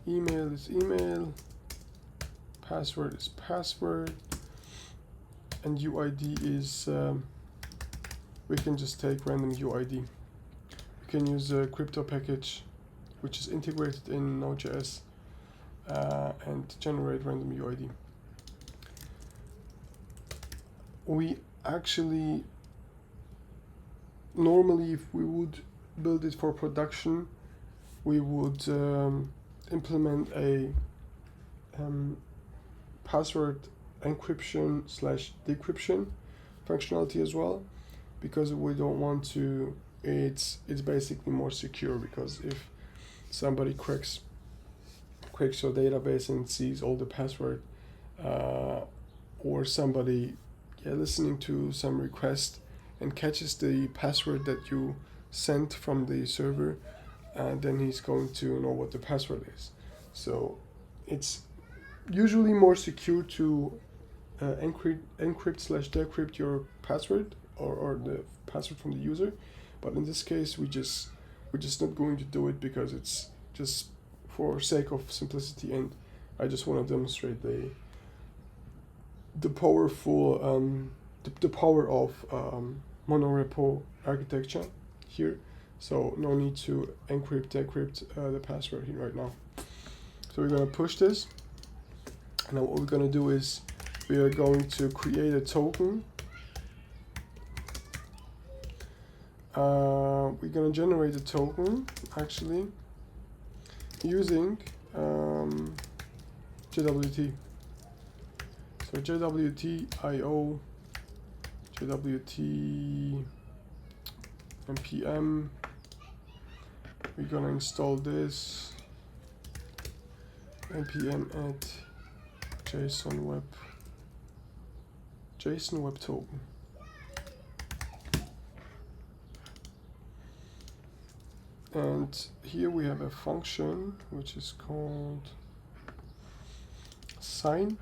email is email, password is password, and UID is we can just take random UID. We can use a crypto package which is integrated in Node.js and generate random UID. We actually normally, if we would build it for production, we would implement a password encryption / decryption functionality as well, because we don't want to. It's basically more secure, because if somebody cracks your database and sees all the password, or somebody listening to some request and catches the password that you sent from the server, then he's going to know what the password is. So it's usually more secure to encrypt / decrypt your password or the password from the user, but in this case we're just not going to do it, because it's just for sake of simplicity, and I just want to demonstrate the powerful the power of Monorepo architecture here. So no need to encrypt decrypt the password here right now. So we're going to push this, and now what we're going to do is we are going to create a token. We're going to generate a token actually using JWT. So JWT-IO, JWT Pnpm. We're going to install this npm add JSON web token. And here we have a function which is called sign.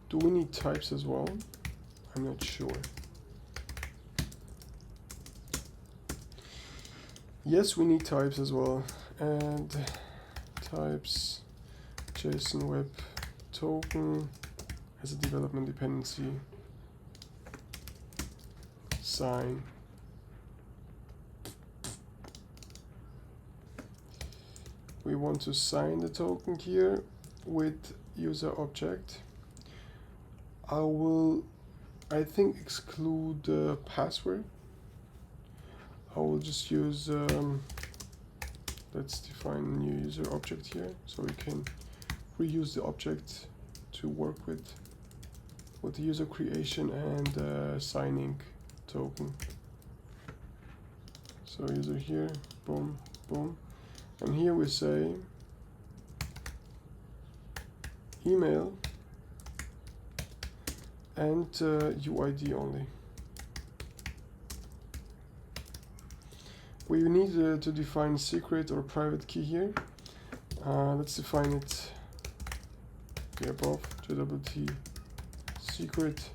Do we need types as well? I'm not sure. Yes, we need types as well. And types JSON web token as a development dependency. Sign. We want to sign the token here with user object. I will, I think, exclude the password. I will just use, let's define a new user object here, so we can reuse the object to work with the user creation and signing token. So user here, boom, boom. And here we say email and UID only. We need to define secret or private key here. Let's define it here above, JWT secret.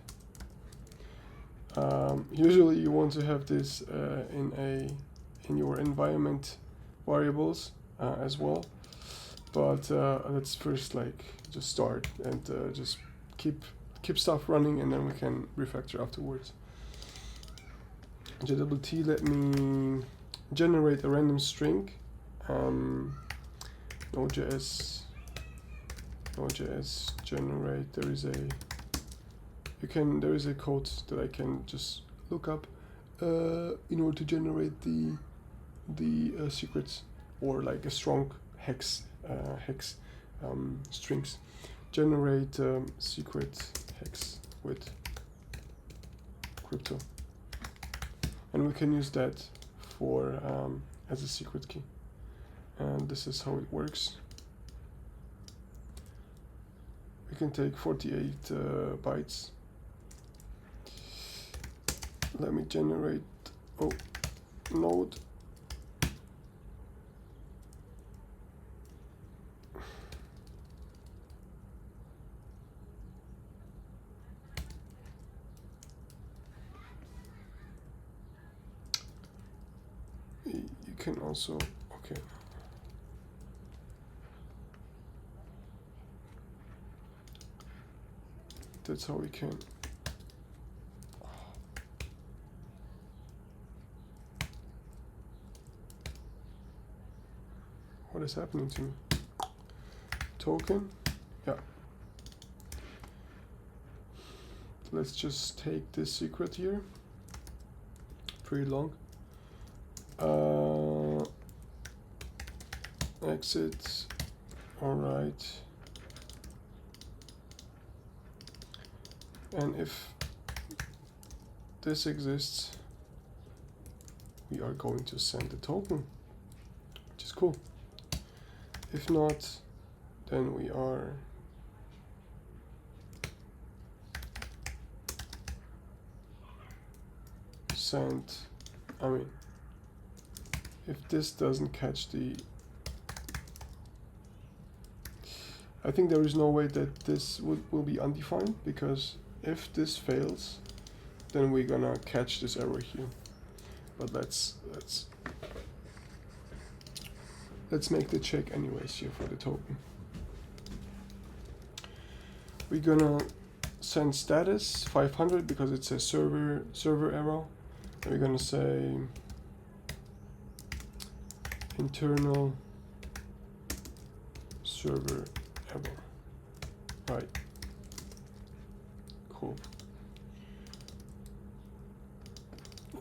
Usually you want to have this in your environment variables as well, but let's first just start and just keep keep stuff running, and then we can refactor afterwards. JWT, let me generate a random string. Node.js generate. There is a code that I can just look up in order to generate the secrets, or like a strong hex strings. Generate secret hex with crypto, and we can use that for as a secret key. And this is how it works. We can take 48 bytes. Let me generate node. You can also, okay. That's how we can. What is happening to me? Token? Yeah. Let's just take this secret here. Pretty long. Exit. Alright. And if this exists, we are going to send the token, which is cool. If not, then we are sent. I mean, if this doesn't catch the, I think there is no way that this will be undefined, because if this fails, then we're gonna catch this error here. But let's make the check anyways here for the token. We're gonna send status 500 because it's a server error. And we're gonna say internal server error. Right. Cool.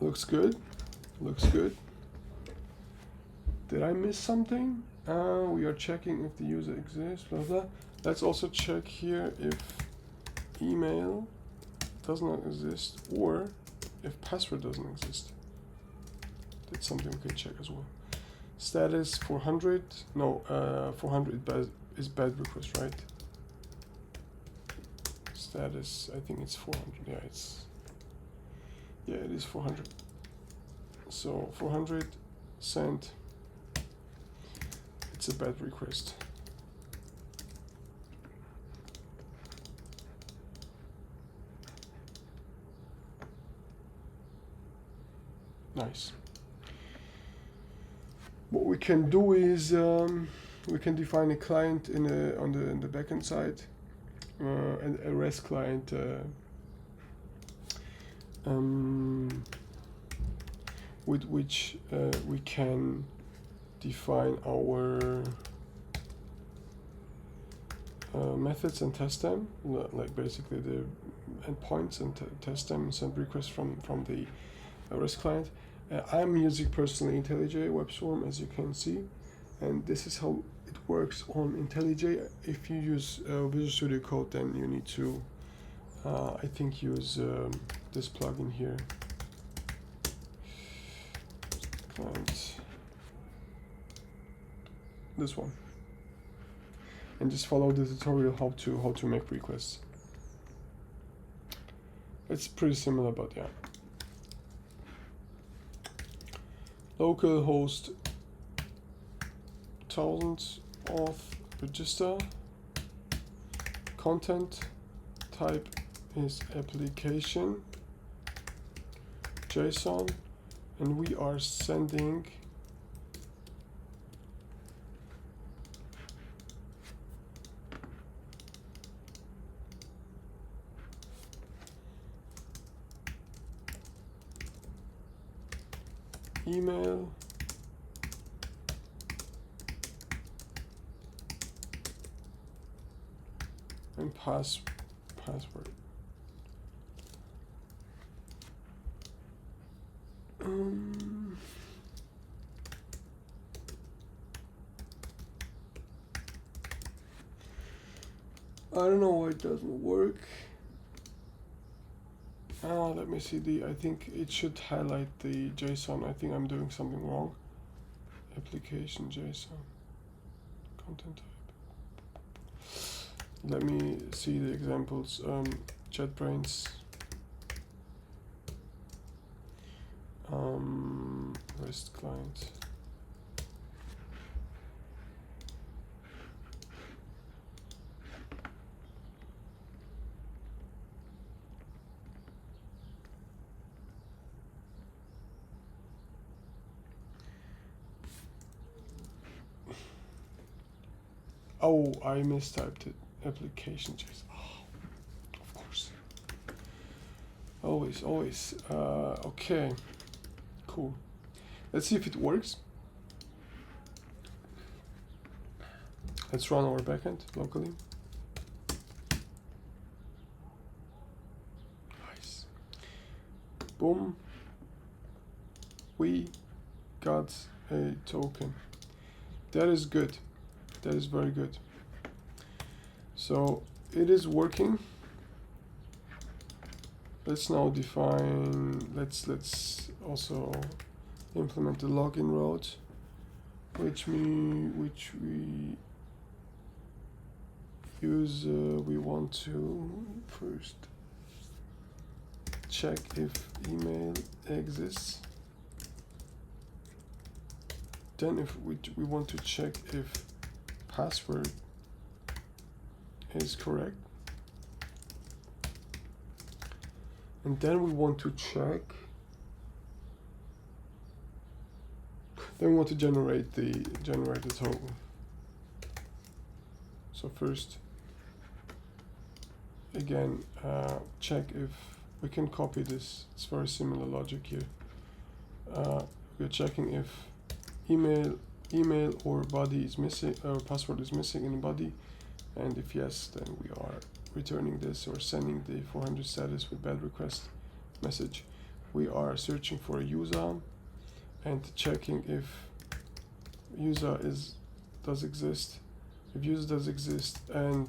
Looks good. Looks good. Did I miss something? We are checking if the user exists, blah blah. Let's also check here if email does not exist, or if password doesn't exist. That's something we can check as well. Status 400. No, 400 is bad request, right? Status, I think it's 400. Yeah, it is 400. So 400 sent. It's a bad request. Nice. What we can do is we can define a client on the backend side, and a REST client with which we can define our methods and test them, like basically the endpoints, and test them and send requests from the REST client. I'm using personally IntelliJ WebSwarm, as you can see, and this is how it works on IntelliJ. If you use Visual Studio Code, then you need to, I think, use this plugin here. Client. This one. And just follow the tutorial how to make requests. It's pretty similar, but yeah. Localhost 1000 auth register. Content type is application JSON, and we are sending email and password. I don't know why it doesn't work. Let me see I think it should highlight the JSON. I think I'm doing something wrong. Application JSON. Content type. Let me see the examples. JetBrains. REST client. Oh, I mistyped it. Application JSON. Oh, of course. Always. Okay. Cool. Let's see if it works. Let's run our backend locally. Nice. Boom. We got a token. That is good. That is very good. So it is working. Let's now define, let's also implement the login route, which we use, we want to first check if email exists. Then if we want to check if password is correct. And then we want to check, then we want to generate the token. So first, again, check if we can copy this. It's very similar logic here. We're checking if email or body is missing, or password is missing in the body, and if yes, then we are returning this or sending the 400 status with bad request message. We are searching for a user and checking if user does exist. If user does exist and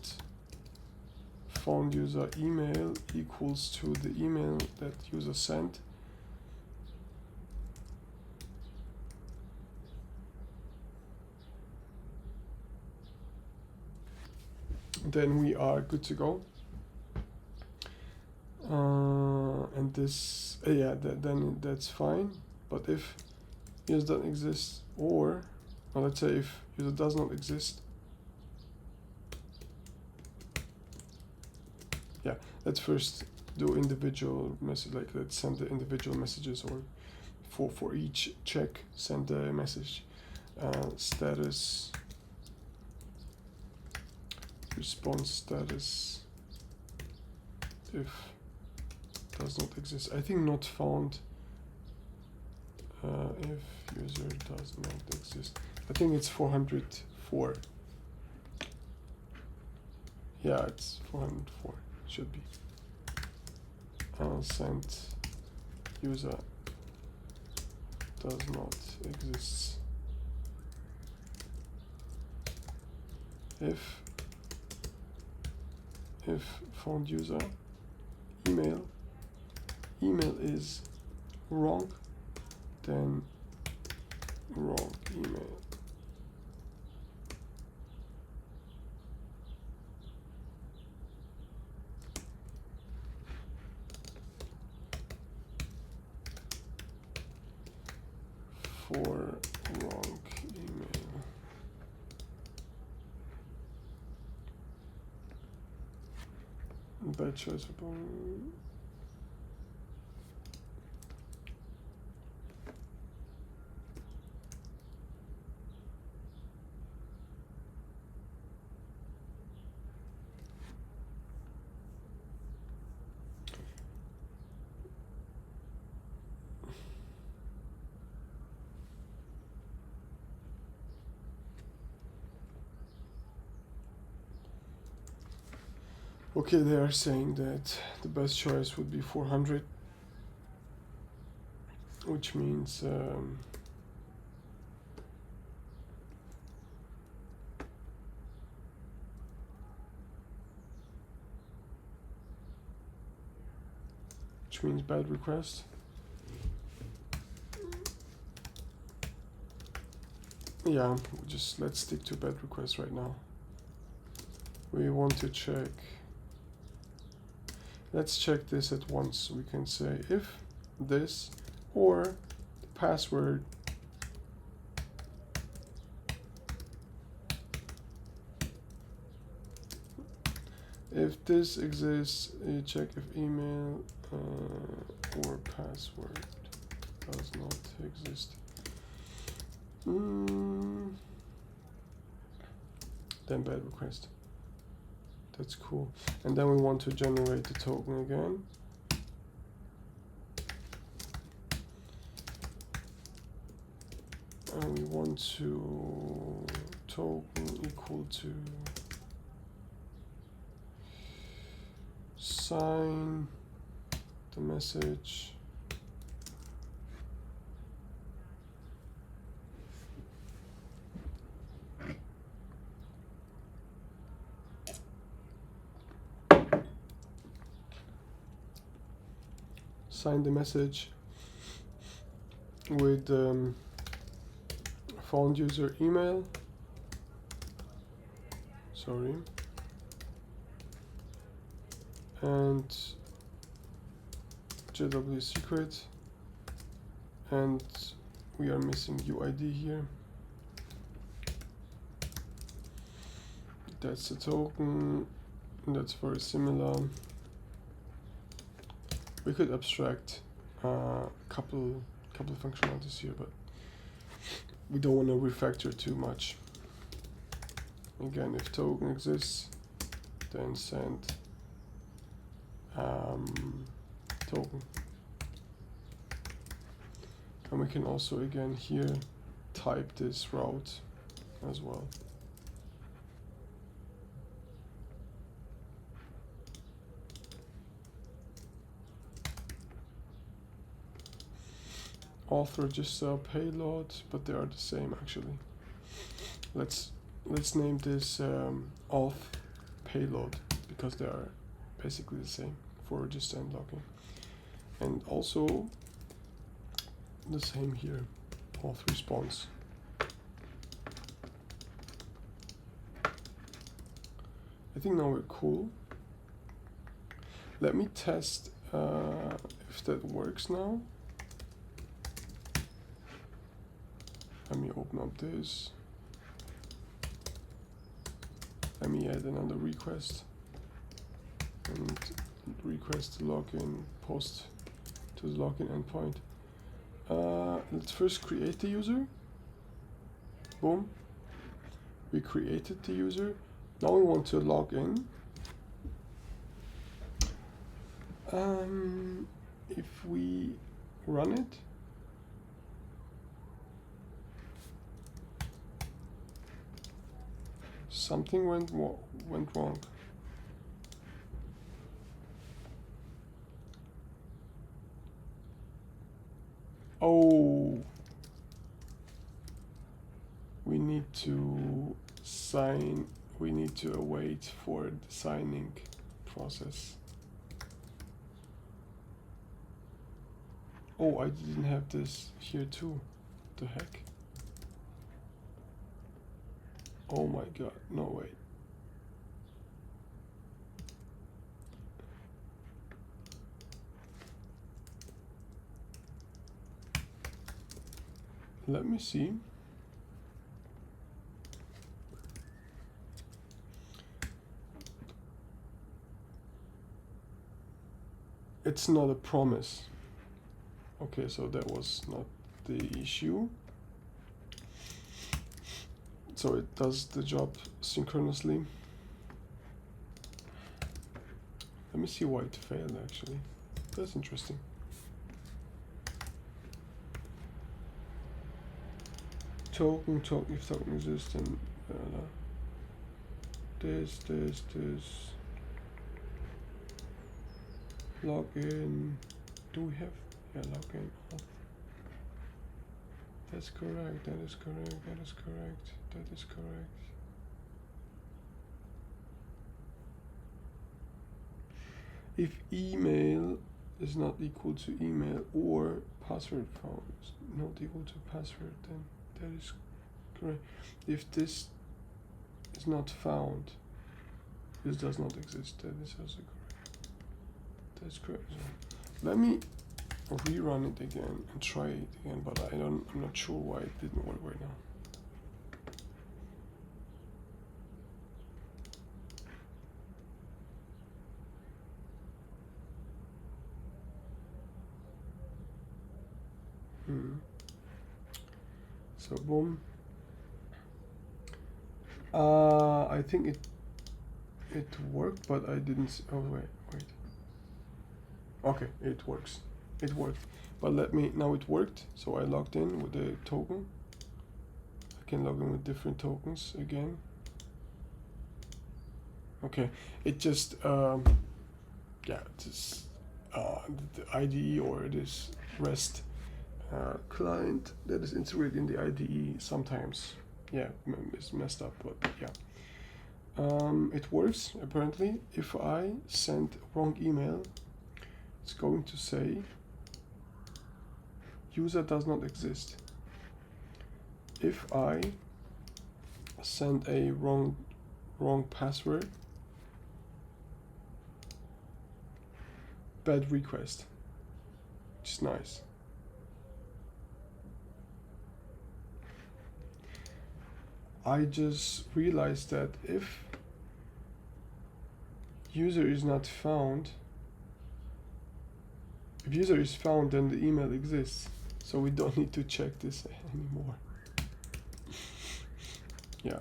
found user email equals to the email that user sent, then we are good to go. And this, then that's fine. But if user doesn't exist, or let's say if user does not exist, let's first do individual message. Like let's send the individual messages, or for each check, send a message. Status. Response status if does not exist. I think not found if user does not exist. I think it's 404. Yeah, it's 404. Should be. Sent user does not exist. If found user email is wrong, then wrong email. For wrong email. Bad choice of Okay, they are saying that the best choice would be 400, which means bad request. Yeah, just let's stick to bad request right now. We want to check. Let's check this at once. We can say if this or the password if this exists, you check if email or password does not exist. Then bad request. That's cool. And then we want to generate the token again. And we want to token equal to sign the message with found user email, sorry, and JW secret, and we are missing UID here. That's the token. That's very similar. We could abstract a couple functionalities here, but we don't want to refactor too much. Again, if token exists, then send token. And we can also again here type this route as well. Auth register payload, but they are the same actually. Let's name this auth payload because they are basically the same for register and login. And also the same here, auth response. I think now we're cool. Let me test if that works now. Let me open up this. Let me add another request and request login post to the login endpoint. Let's first create the user. Boom. We created the user. Now we want to log in. If we run it, something went wrong. Oh, we need to sign. We need to await for the signing process. Oh, I didn't have this here too. The heck? Oh my god, no way. Let me see. It's not a promise. Okay, so that was not the issue. So it does the job synchronously. Let me see why it failed actually. That's interesting. Token, if token exists, then this. login. Do we have? Yeah, login. That's correct. That is correct. That is correct. That is correct. If email is not equal to email or password found is not equal to password, then that is correct. If this is not found, this does not exist. That is also correct. That's correct. Let me rerun it again and try it again, but I'm not sure why it didn't work right now. So boom. I think it worked, but I didn't. Oh wait. Okay, it works. It worked. But now it worked. So I logged in with the token. I can log in with different tokens again. Okay, it just yeah, it's the IDE or this REST client that is integrated in the IDE sometimes, yeah, it's messed up, but yeah. It works apparently. If I send wrong email, it's going to say user does not exist. If I send a wrong password, bad request, which is nice. I just realized that if user is not found, if user is found, then the email exists. So we don't need to check this anymore. Yeah.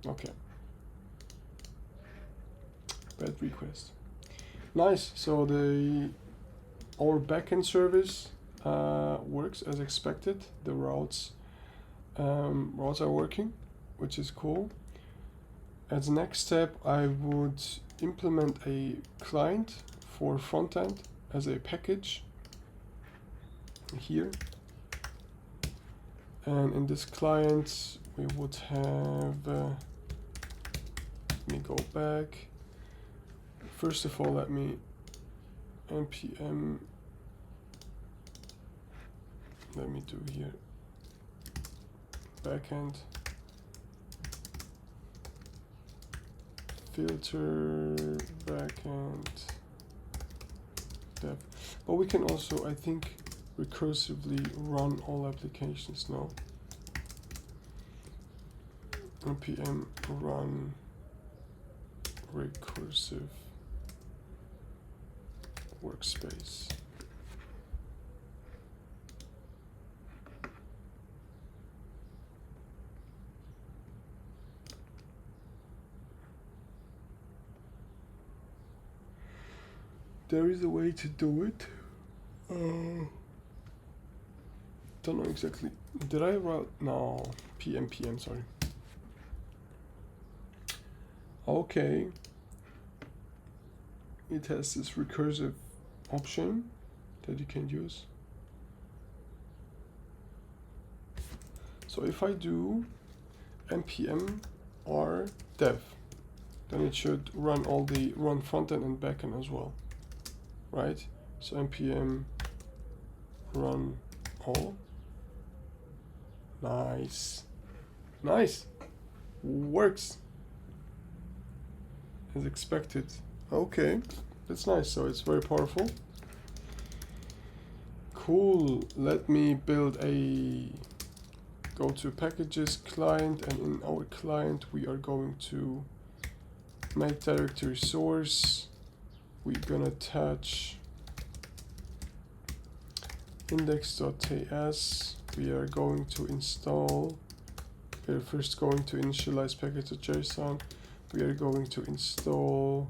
Okay. Bad request. Nice. So our backend service works as expected. The routes are working, which is cool. As next step, I would implement a client for frontend as a package here. And in this client, we would have, let me go back. First of all, let me npm, let me do here, backend, filter, backend, dev. But we can also, I think, recursively run all applications now. npm run recursive workspace. There is a way to do it. Don't know exactly. Did I route? No, Pnpm, sorry. Okay. It has this recursive option that you can use. So if I do npm r dev, then it should run run frontend and backend as well, right? So npm run all. Nice. Works as expected. Okay, that's nice. So it's very powerful. Cool. Let me build a go to packages client, and in our client we are going to make directory source. We're gonna attach index.ts. We are going to install. We are first going to initialize package.json. We are going to install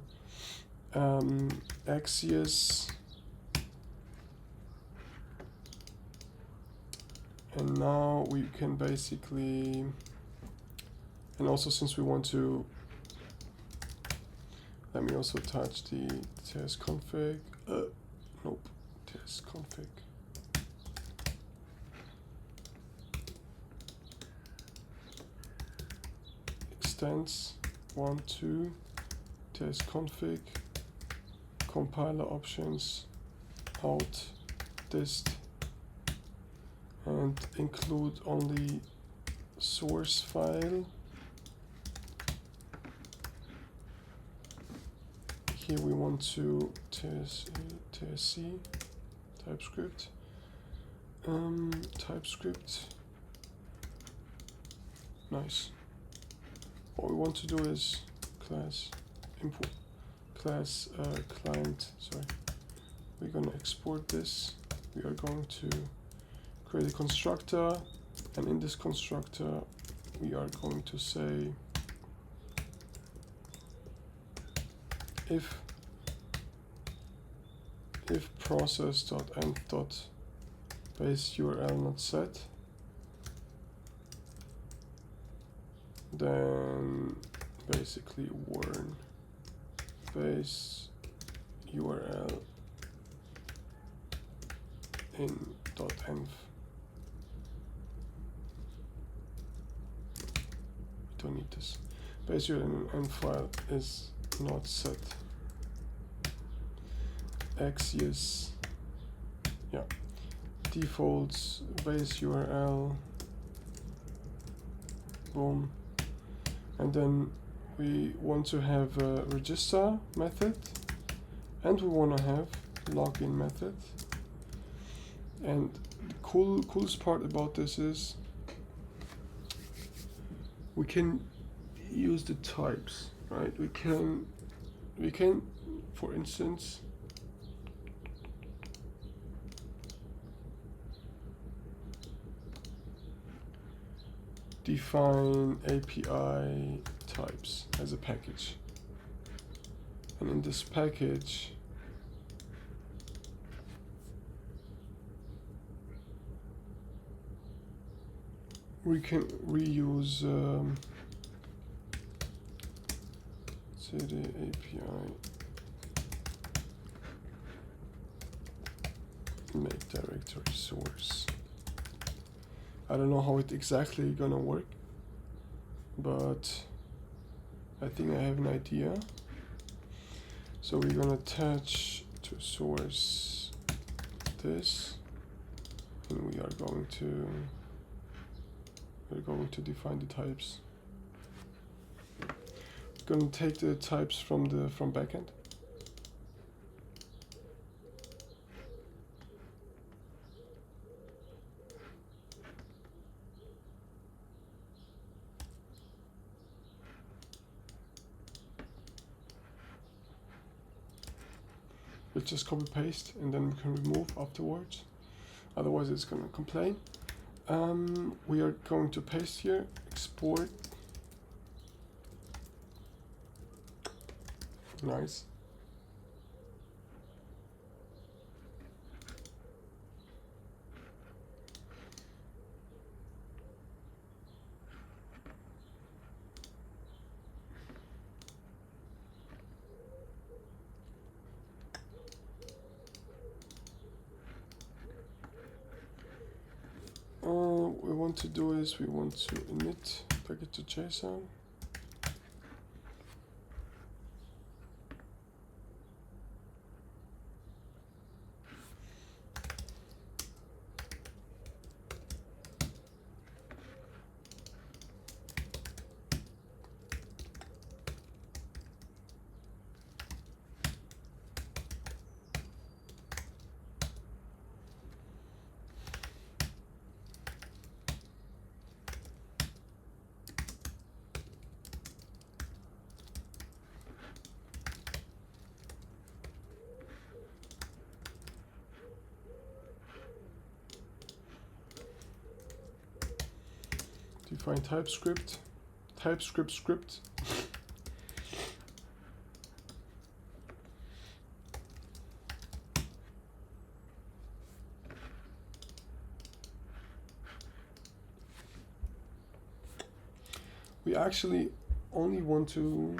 Axios. And now we can basically, and also since we want to Let me also attach the tsconfig. Nope, tsconfig. Extends 1.2 tsconfig compiler options out dist and include only source file. Here we want to tsc typescript typescript. Nice. What we want to do is class import class client. Sorry, we're going to export this. We are going to create a constructor, and in this constructor we are going to say if process.end.base URL not set, then basically warn base URL in .env. Don't need this. Base URL in env file is not set. Yes. Yeah. Defaults base URL. Boom. And then we want to have a register method, and we want to have login method. And the coolest part about this is we can use the types, right? We can, for instance, define API types as a package, and in this package we can reuse say the API make directory source. I don't know how it exactly gonna work, but I think I have an idea. So we're gonna attach to source this, and we're going to define the types. We're gonna take the types from backend. We'll just copy paste, and then we can remove afterwards. Otherwise it's gonna complain. We are going to paste here, export. Nice. What we want to do is we want to init package to JSON. Define TypeScript script. We actually only want to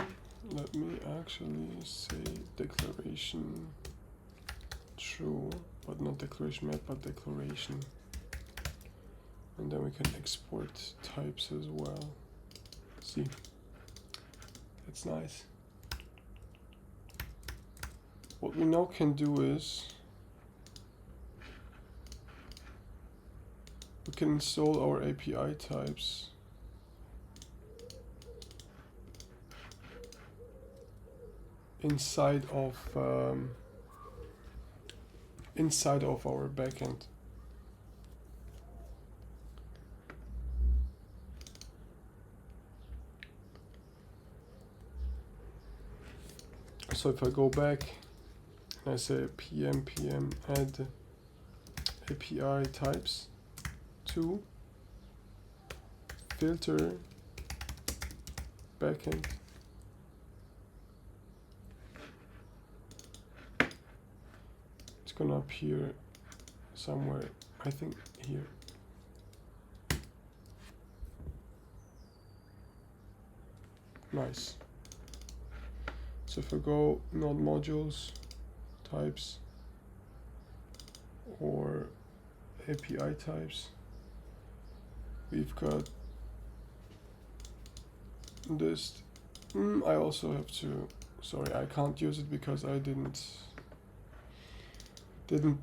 let me actually say declaration true, but not declaration map, but declaration. And then we can export types as well. See, that's nice. What we now can do is we can install our API types inside of our backend. So if I go back and I say Pnpm add API types to filter backend, it's gonna appear somewhere, I think here. Nice. So if I go node modules, types, or API types, we've got this. I also have to, sorry, I can't use it because I didn't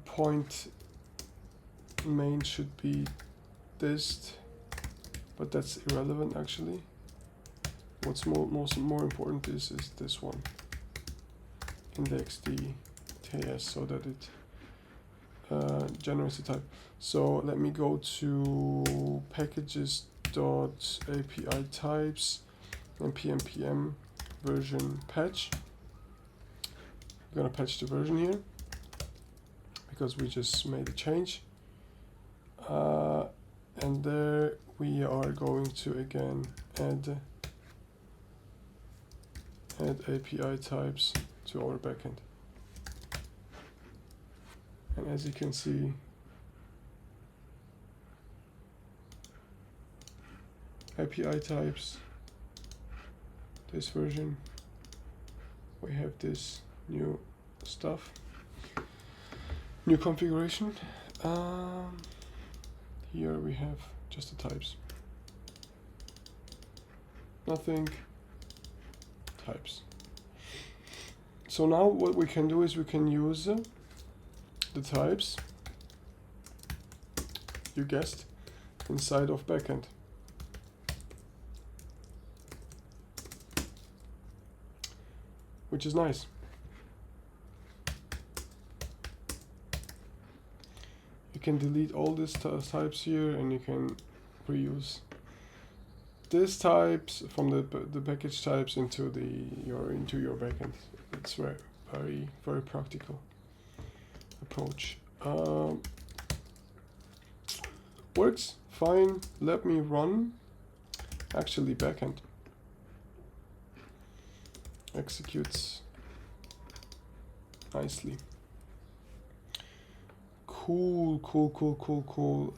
point main should be dist, but that's irrelevant actually. What's more important is this one, index.js, so that it generates the type. So let me go to packages.api types and pnpm version patch. We're gonna patch the version here because we just made a change. And there we are going to again add API types to our backend. And as you can see, API types, this version, we have this new stuff, new configuration. Here we have just the types, nothing, types. So now what we can do is we can use the types, you guessed, inside of backend. Which is nice. You can delete all these types here and you can reuse these types from the package types into your backend. It's very practical approach. Works fine. Let me run actually backend. Executes nicely. Cool.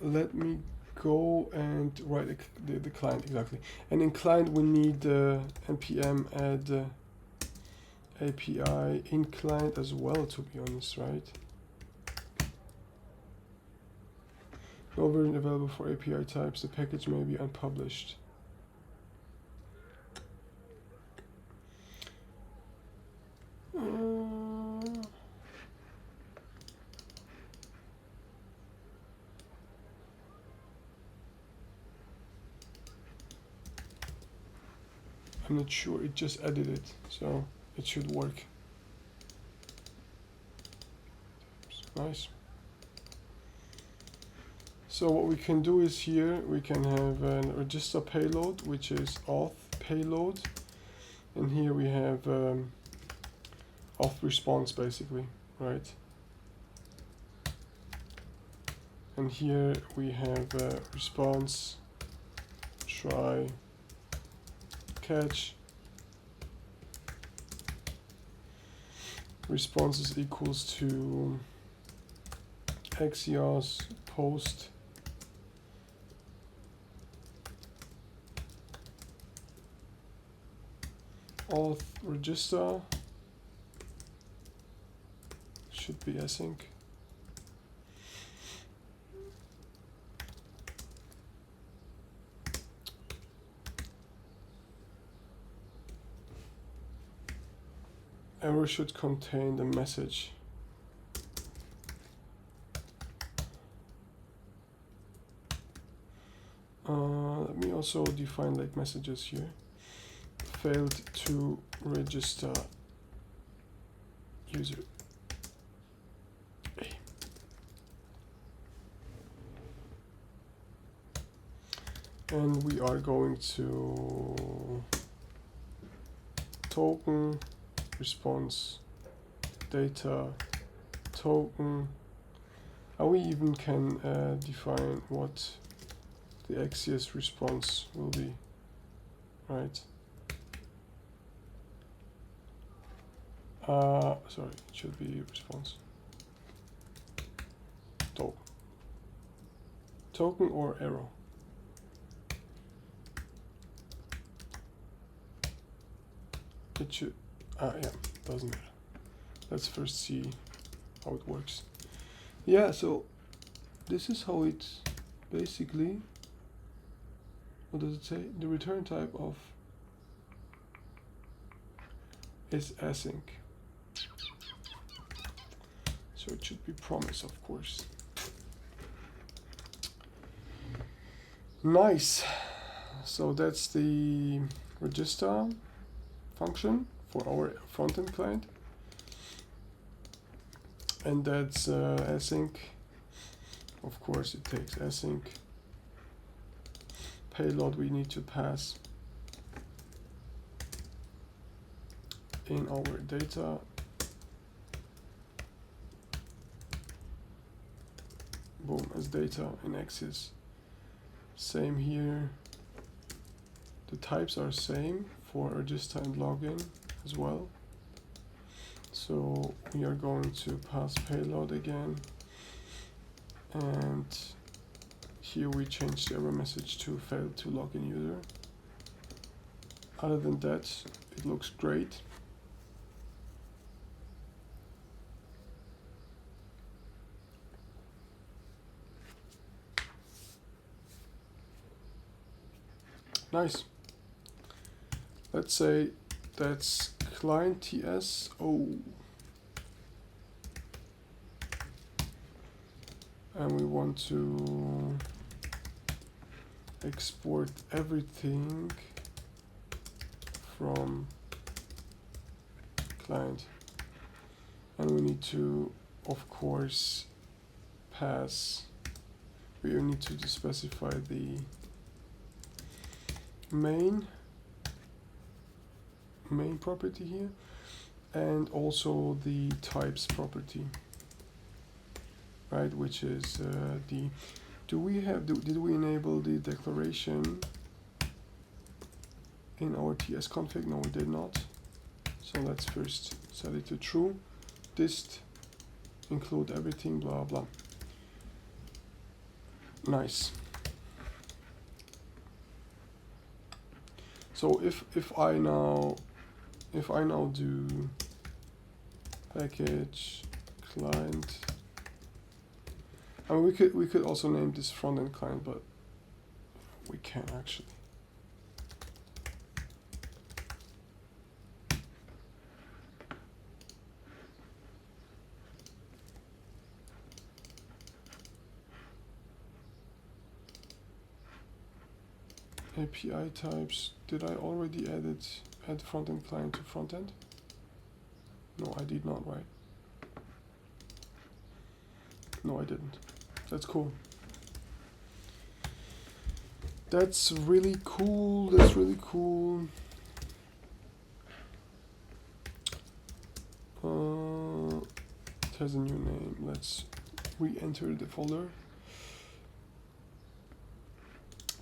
Let me go and write the client exactly. And in client we need npm add API in client as well, to be honest, right? No version available for API types. The package may be unpublished. I'm not sure, it just added it, so it should work. Nice. So what we can do is here we can have a register payload, which is auth payload, and here we have auth response basically, right? And here we have response try catch. Response is equals to axios post auth register should be async. Error should contain the message. Let me also define like messages here. Failed to register user. And we are going to token response data token, and we even can define what the nextjs response will be, right? Sorry, it should be response token or arrow. It should, yeah, doesn't matter. Let's first see how it works. Yeah, so this is how it basically, what does it say? The return type of is async. So it should be promise, of course. Nice. So that's the register function for our front-end client, and that's async. Of course, it takes async. Payload we need to pass in our data. Boom, as data in nextjs. Same here. The types are same for register and login as well. So we are going to pass payload again, and here we change the error message to failed to login user. Other than that, it looks great. Nice. Let's say that's client TS. Oh. And we want to export everything from client. And we need to, of course, pass, we need to specify the main property here, and also the types property, right? Which is the, did we enable the declaration in our TS config? No, we did not. So let's first set it to true. Dist include everything, blah blah. Nice. So if I now do package client, I mean we could also name this front end client, but we can't actually. API types, did I already add front-end client to front-end? No, I did not, right? No, I didn't. That's cool. That's really cool. That's really cool. It has a new name. Let's re-enter the folder.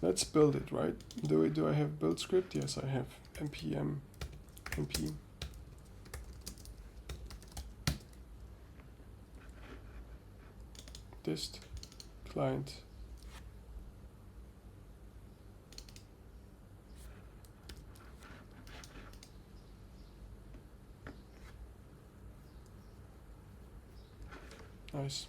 Let's build it, right? Do I have build script? Yes, I have. npm np. Dist client. Nice.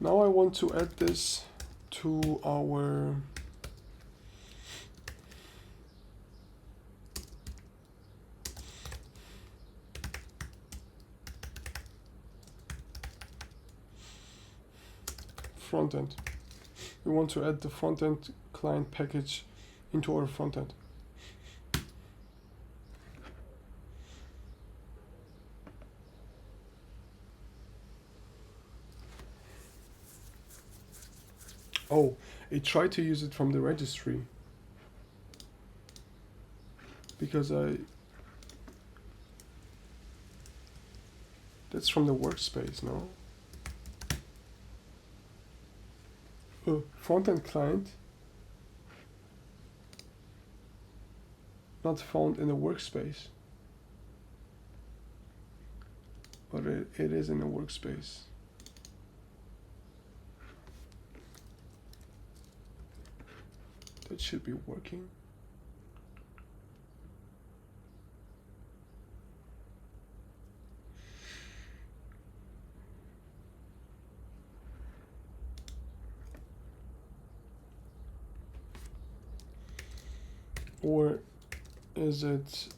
Now I want to add this to our front end. We want to add the front end client package into our front end. Oh, it tried to use it from the registry because that's from the workspace, no? Front-end client not found in the workspace, but it is in the workspace. That should be working. Or is it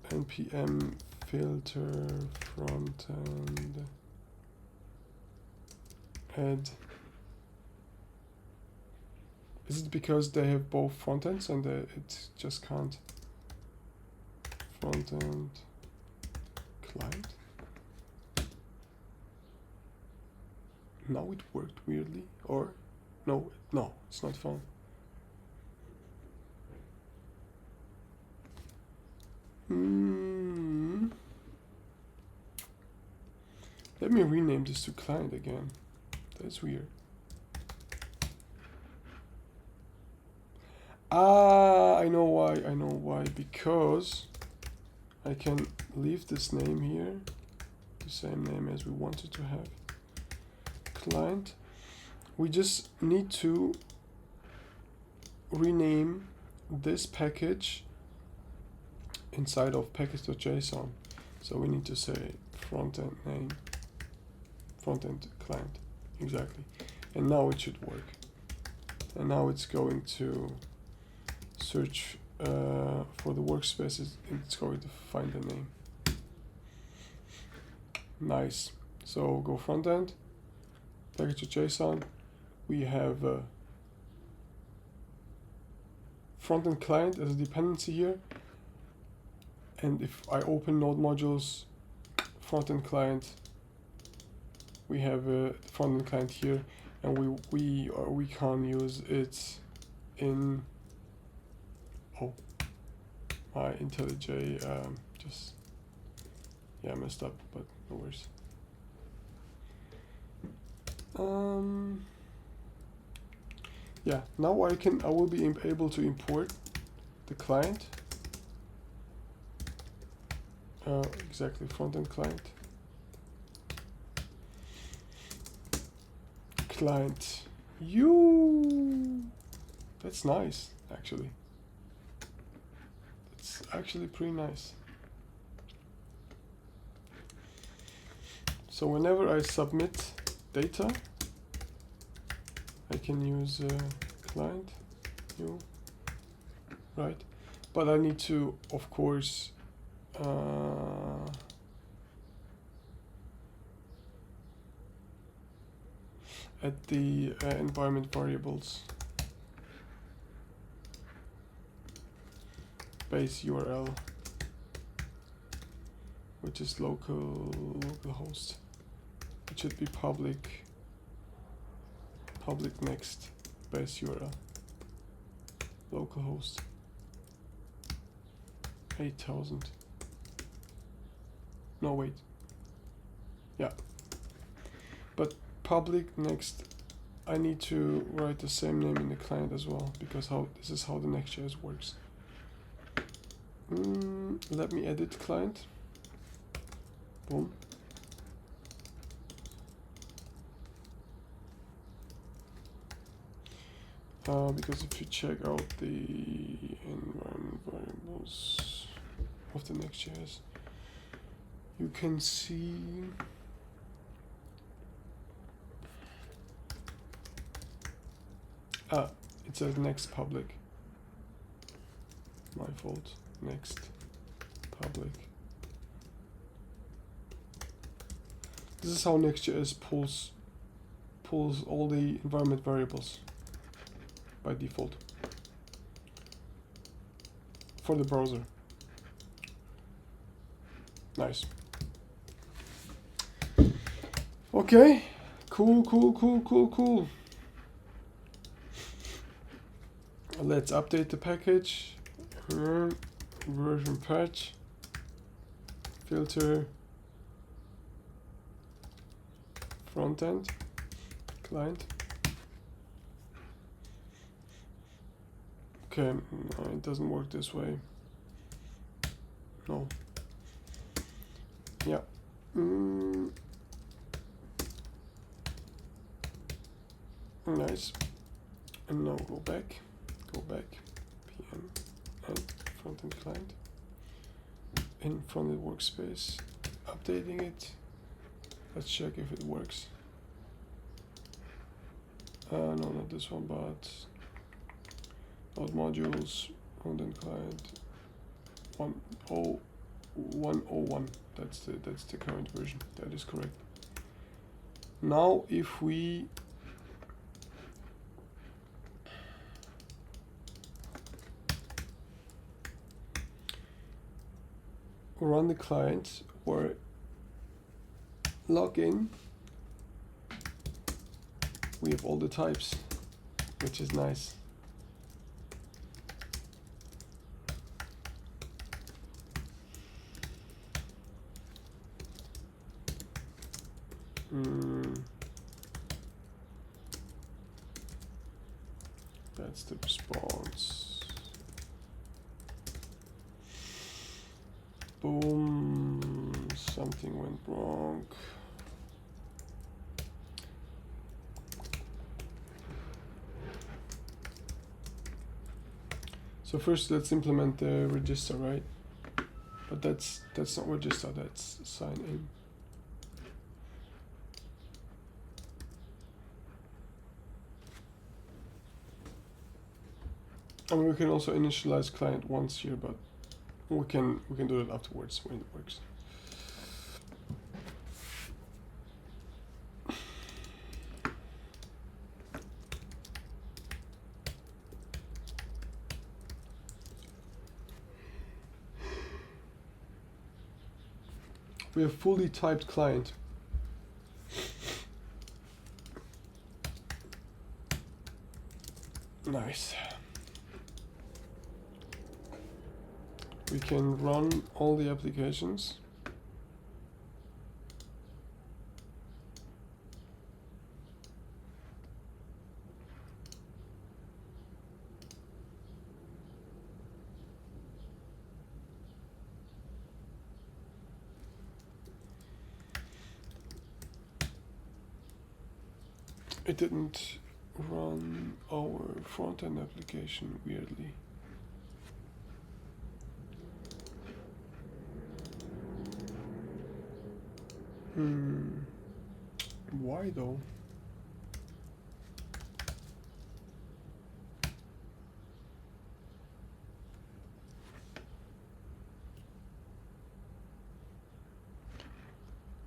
npm filter front end add? Is it because they have both front ends and it just can't? Front end client. Now it worked weirdly, or no, it's not found. Let me rename this to client again. That's weird. I know why, because I can leave this name here, the same name as we wanted to have. Client. We just need to rename this package inside of package.json. So we need to say front-end name, front-end client, exactly. And now it should work. And now it's going to search for the workspaces and it's going to find the name. Nice. So go front-end, package.json. We have front-end client as a dependency here. And if I open node modules, front-end client, we have a front-end client here, and we can't use it in my IntelliJ just messed up, but no worries. Now I will be able to import the client. Exactly, front-end client. Client. That's nice, actually. That's actually pretty nice. So whenever I submit data, I can use client new, right? But I need to, of course, add the environment variables base URL, which is localhost. It should be public next base URL localhost 8000. No, wait. Yeah. But public next, I need to write the same name in the client as well, because this is how the nextjs works. Let me edit client. Boom. Because if you check out the environment variables of the nextjs, you can see It says next public. My fault. Next public. This is how nextjs pulls all the environment variables by default for the browser. Nice. Okay. Cool. Let's update the package. Version patch. Filter. Frontend. Client. Okay, no, it doesn't work this way. No. Yeah. Nice. And now go back, PM and frontend client. In frontend workspace, updating it. Let's check if it works. No, not this one, but not modules, frontend client 101. That's the current version. That is correct. Now, if we run the client or log in, we have all the types, which is nice. That's the response. Boom, something went wrong. So first let's implement the register, right? But that's not register, that's sign in. And we can also initialize client once here, but we can do that afterwards when it works. We have fully typed client. Nice. We can run all the applications. It didn't run our front-end application, weirdly. Why though?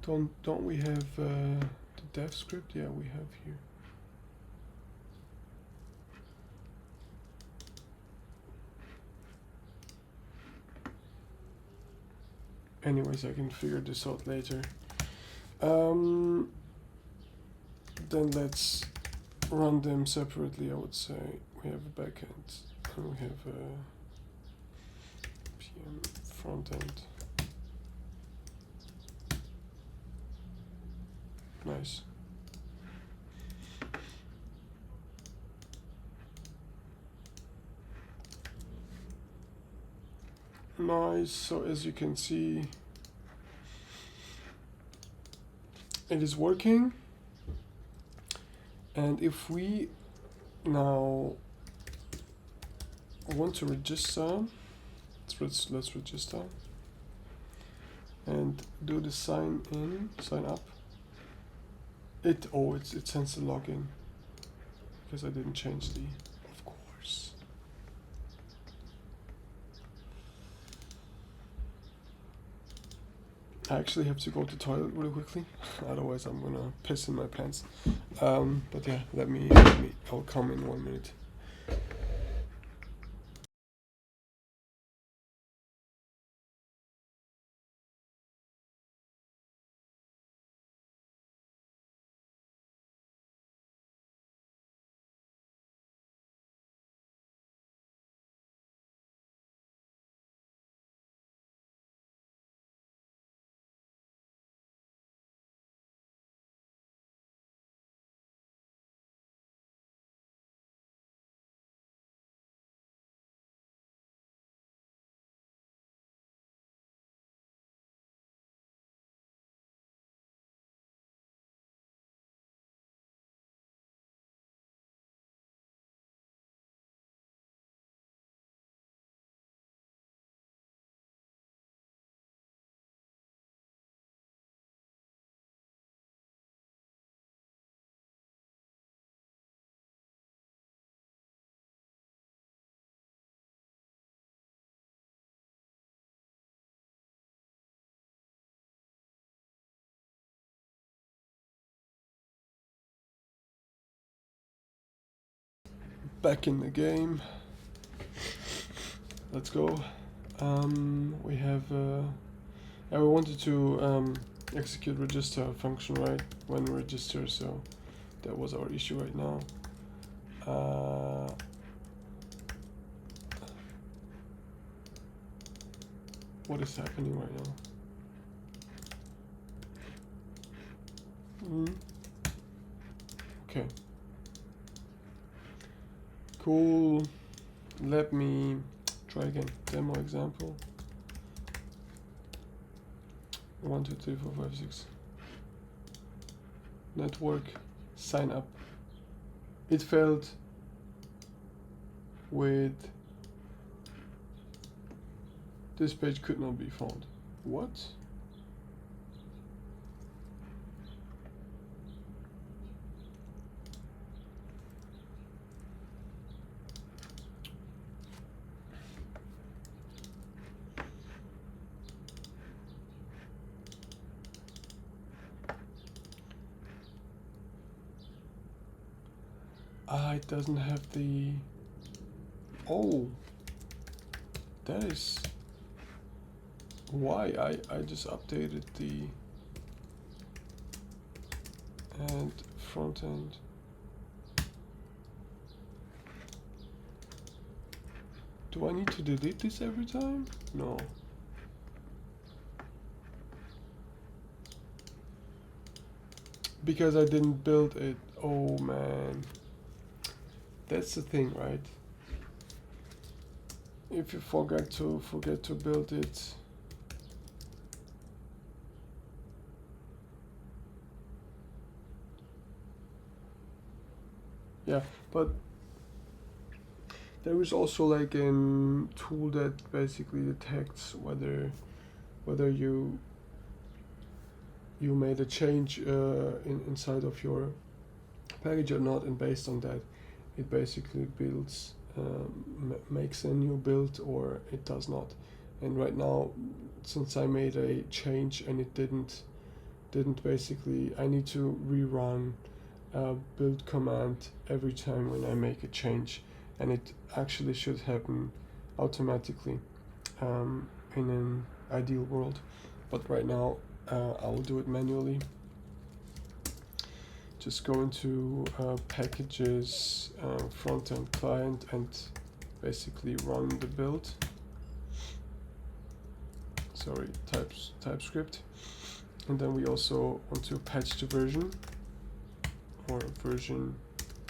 Don't we have the dev script? Yeah, we have here. Anyways, I can figure this out later. Then let's run them separately, I would say. We have a backend and we have a PM frontend. Nice. Nice, so as you can see, it is working. And if we now want to register, let's register and do the sign up. It sends the login. because I didn't change the, of course. I actually have to go to the toilet really quickly, otherwise I'm gonna piss in my pants. But yeah, let me, I'll come in 1 minute. Back in the game. Let's go. We have, we wanted to execute register function, right? When register, so that was our issue right now. What is happening right now? Okay. Cool. Let me try again. Demo example. 1, 2, 3, 4, 5, 6. Network. Sign up. It failed with this page could not be found. What? It doesn't have the... Oh, that is why I just updated the and front end. Do I need to delete this every time? No. Because I didn't build it. Oh man. That's the thing, right? If you forget to build it, yeah, but there is also like a tool that basically detects whether you made a change inside of your package or not, and based on that it basically builds makes a new build or it does not. And right now, since I made a change and it didn't basically, I need to rerun build command every time when I make a change, and it actually should happen automatically in an ideal world, but right now I will do it manually. Just go into packages, front-end client, and basically run the build. Sorry, TypeScript. And then we also want to patch the version, or version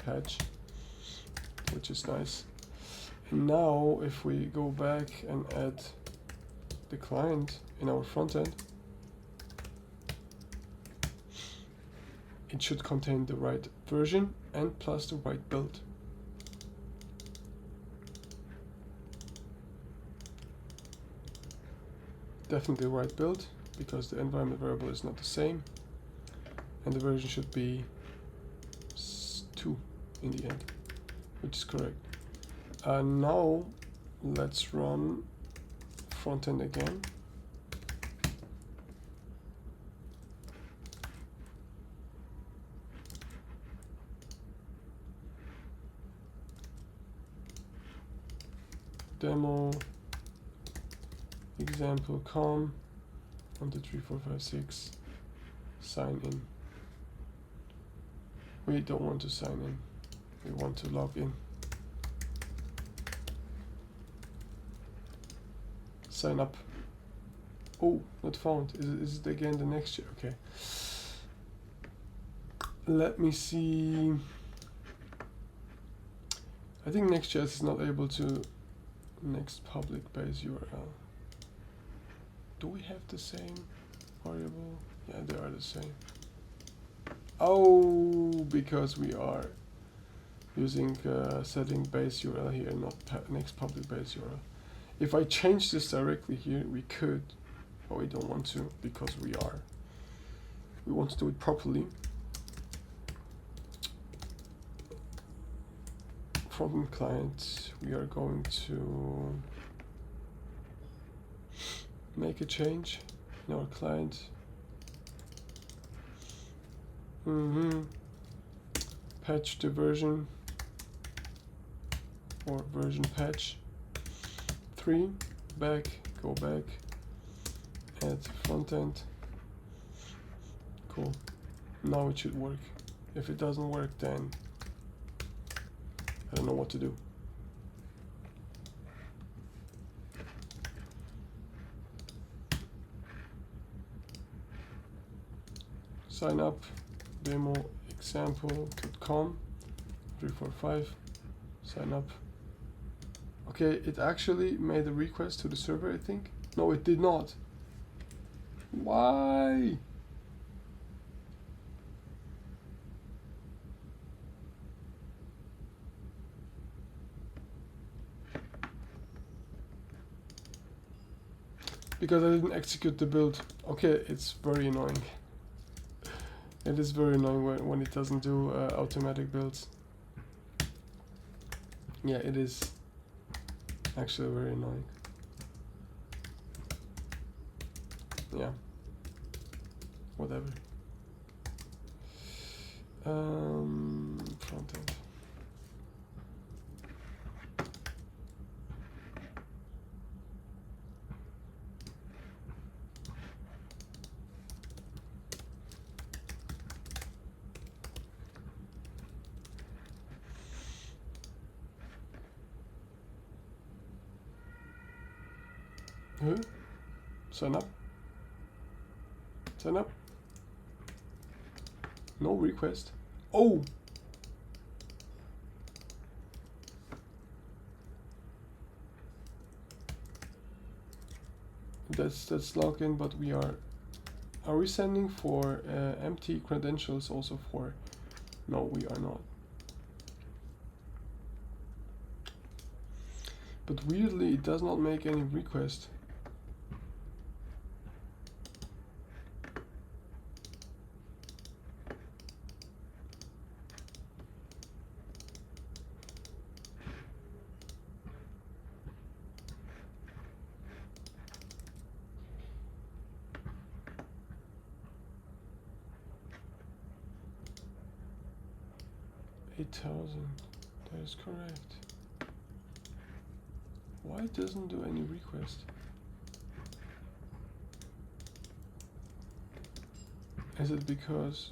patch, which is nice. And now if we go back and add the client in our front end, it should contain the right version and plus the right build. Definitely right build, because the environment variable is not the same, and the version should be 2. in the end, which is correct. Now let's run front end again. Demo example com 1 2 3 4 5 6 sign in. We don't want to sign in, we want to log in. Sign up. Oh, not found. Is it again the next year? Okay. Let me see. I think nextjs is not able to next public base URL. Do we have the same variable? Yeah, they are the same. Oh, because we are using setting base URL here, not next public base URL. If I change this directly here, we could, but we don't want to because we want to do it properly. From client, we are going to make a change in our client. Patch the version or version patch 3, back, go back, add front end. Cool. Now it should work. If it doesn't work, then I don't know what to do. Sign up, demo example.com 345, sign up. Okay, it actually made a request to the server, I think. No, it did not. Why? Because I didn't execute the build. Okay, it's very annoying. It is very annoying when it doesn't do automatic builds. Yeah, it is actually very annoying. Yeah. Whatever. Front end. Sign up. Sign up. No request. Oh! That's login, but we are we sending for empty credentials also for? No, we are not. But weirdly, it does not make any request. That is correct. Why it doesn't do any request? Is it because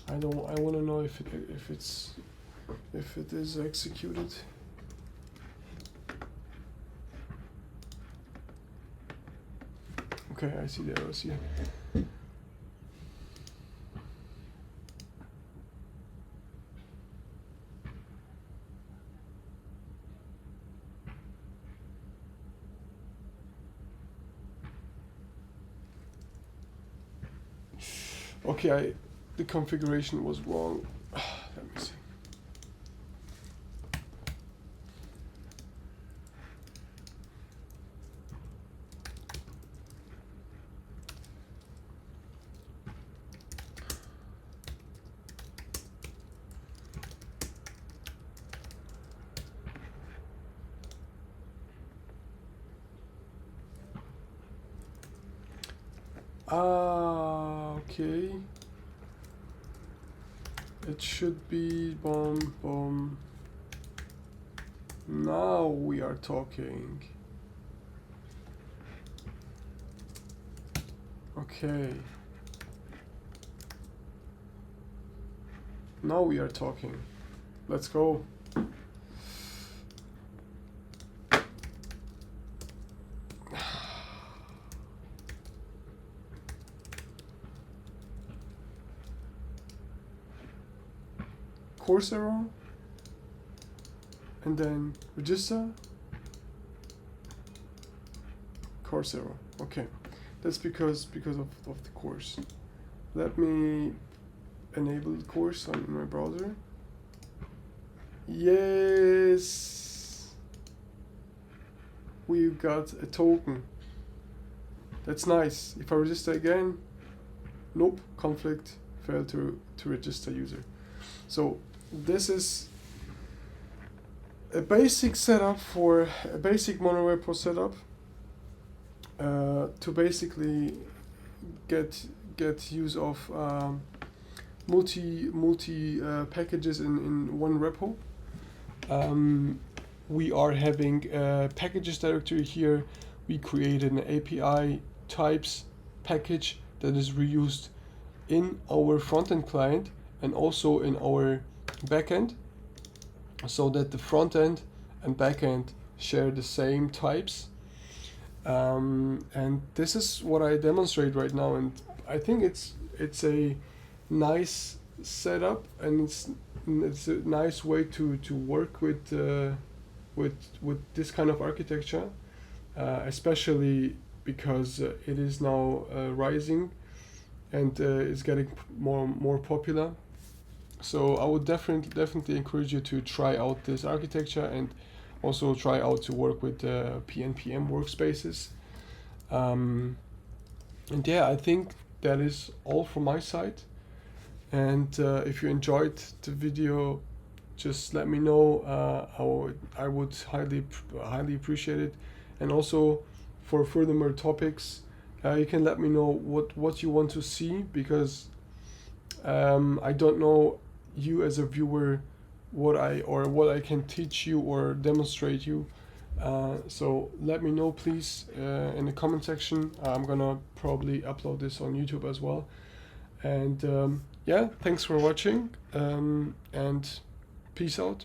I want to know if it is executed. Okay, I see the errors here. Okay, the configuration was wrong. Let me see. Okay. It should be boom. Now we are talking. Okay. Now we are talking. Let's go. Course error, and then register, course error. Okay, that's because of the course. Let me enable the course on my browser. Yes, we got a token. That's nice. If I register again, nope, conflict, failed to register user. So this is a basic setup for a basic monorepo setup to basically get use of multi packages in one repo. We are having a packages directory here. We created an API types package that is reused in our front-end client and also in our backend, so that the front end and backend share the same types. And this is what I demonstrate right now, and I think it's a nice setup, and it's a nice way to work with this kind of architecture, especially because it is now rising and is getting more popular. So I would definitely encourage you to try out this architecture and also try out to work with Pnpm workspaces. And yeah, I think that is all from my side. And if you enjoyed the video, just let me know. I would highly appreciate it. And also for furthermore topics, you can let me know what you want to see, because I don't know you as a viewer what I can teach you or demonstrate you. So let me know please in the comment section. I'm gonna probably upload this on YouTube as well. And yeah, thanks for watching, and peace out.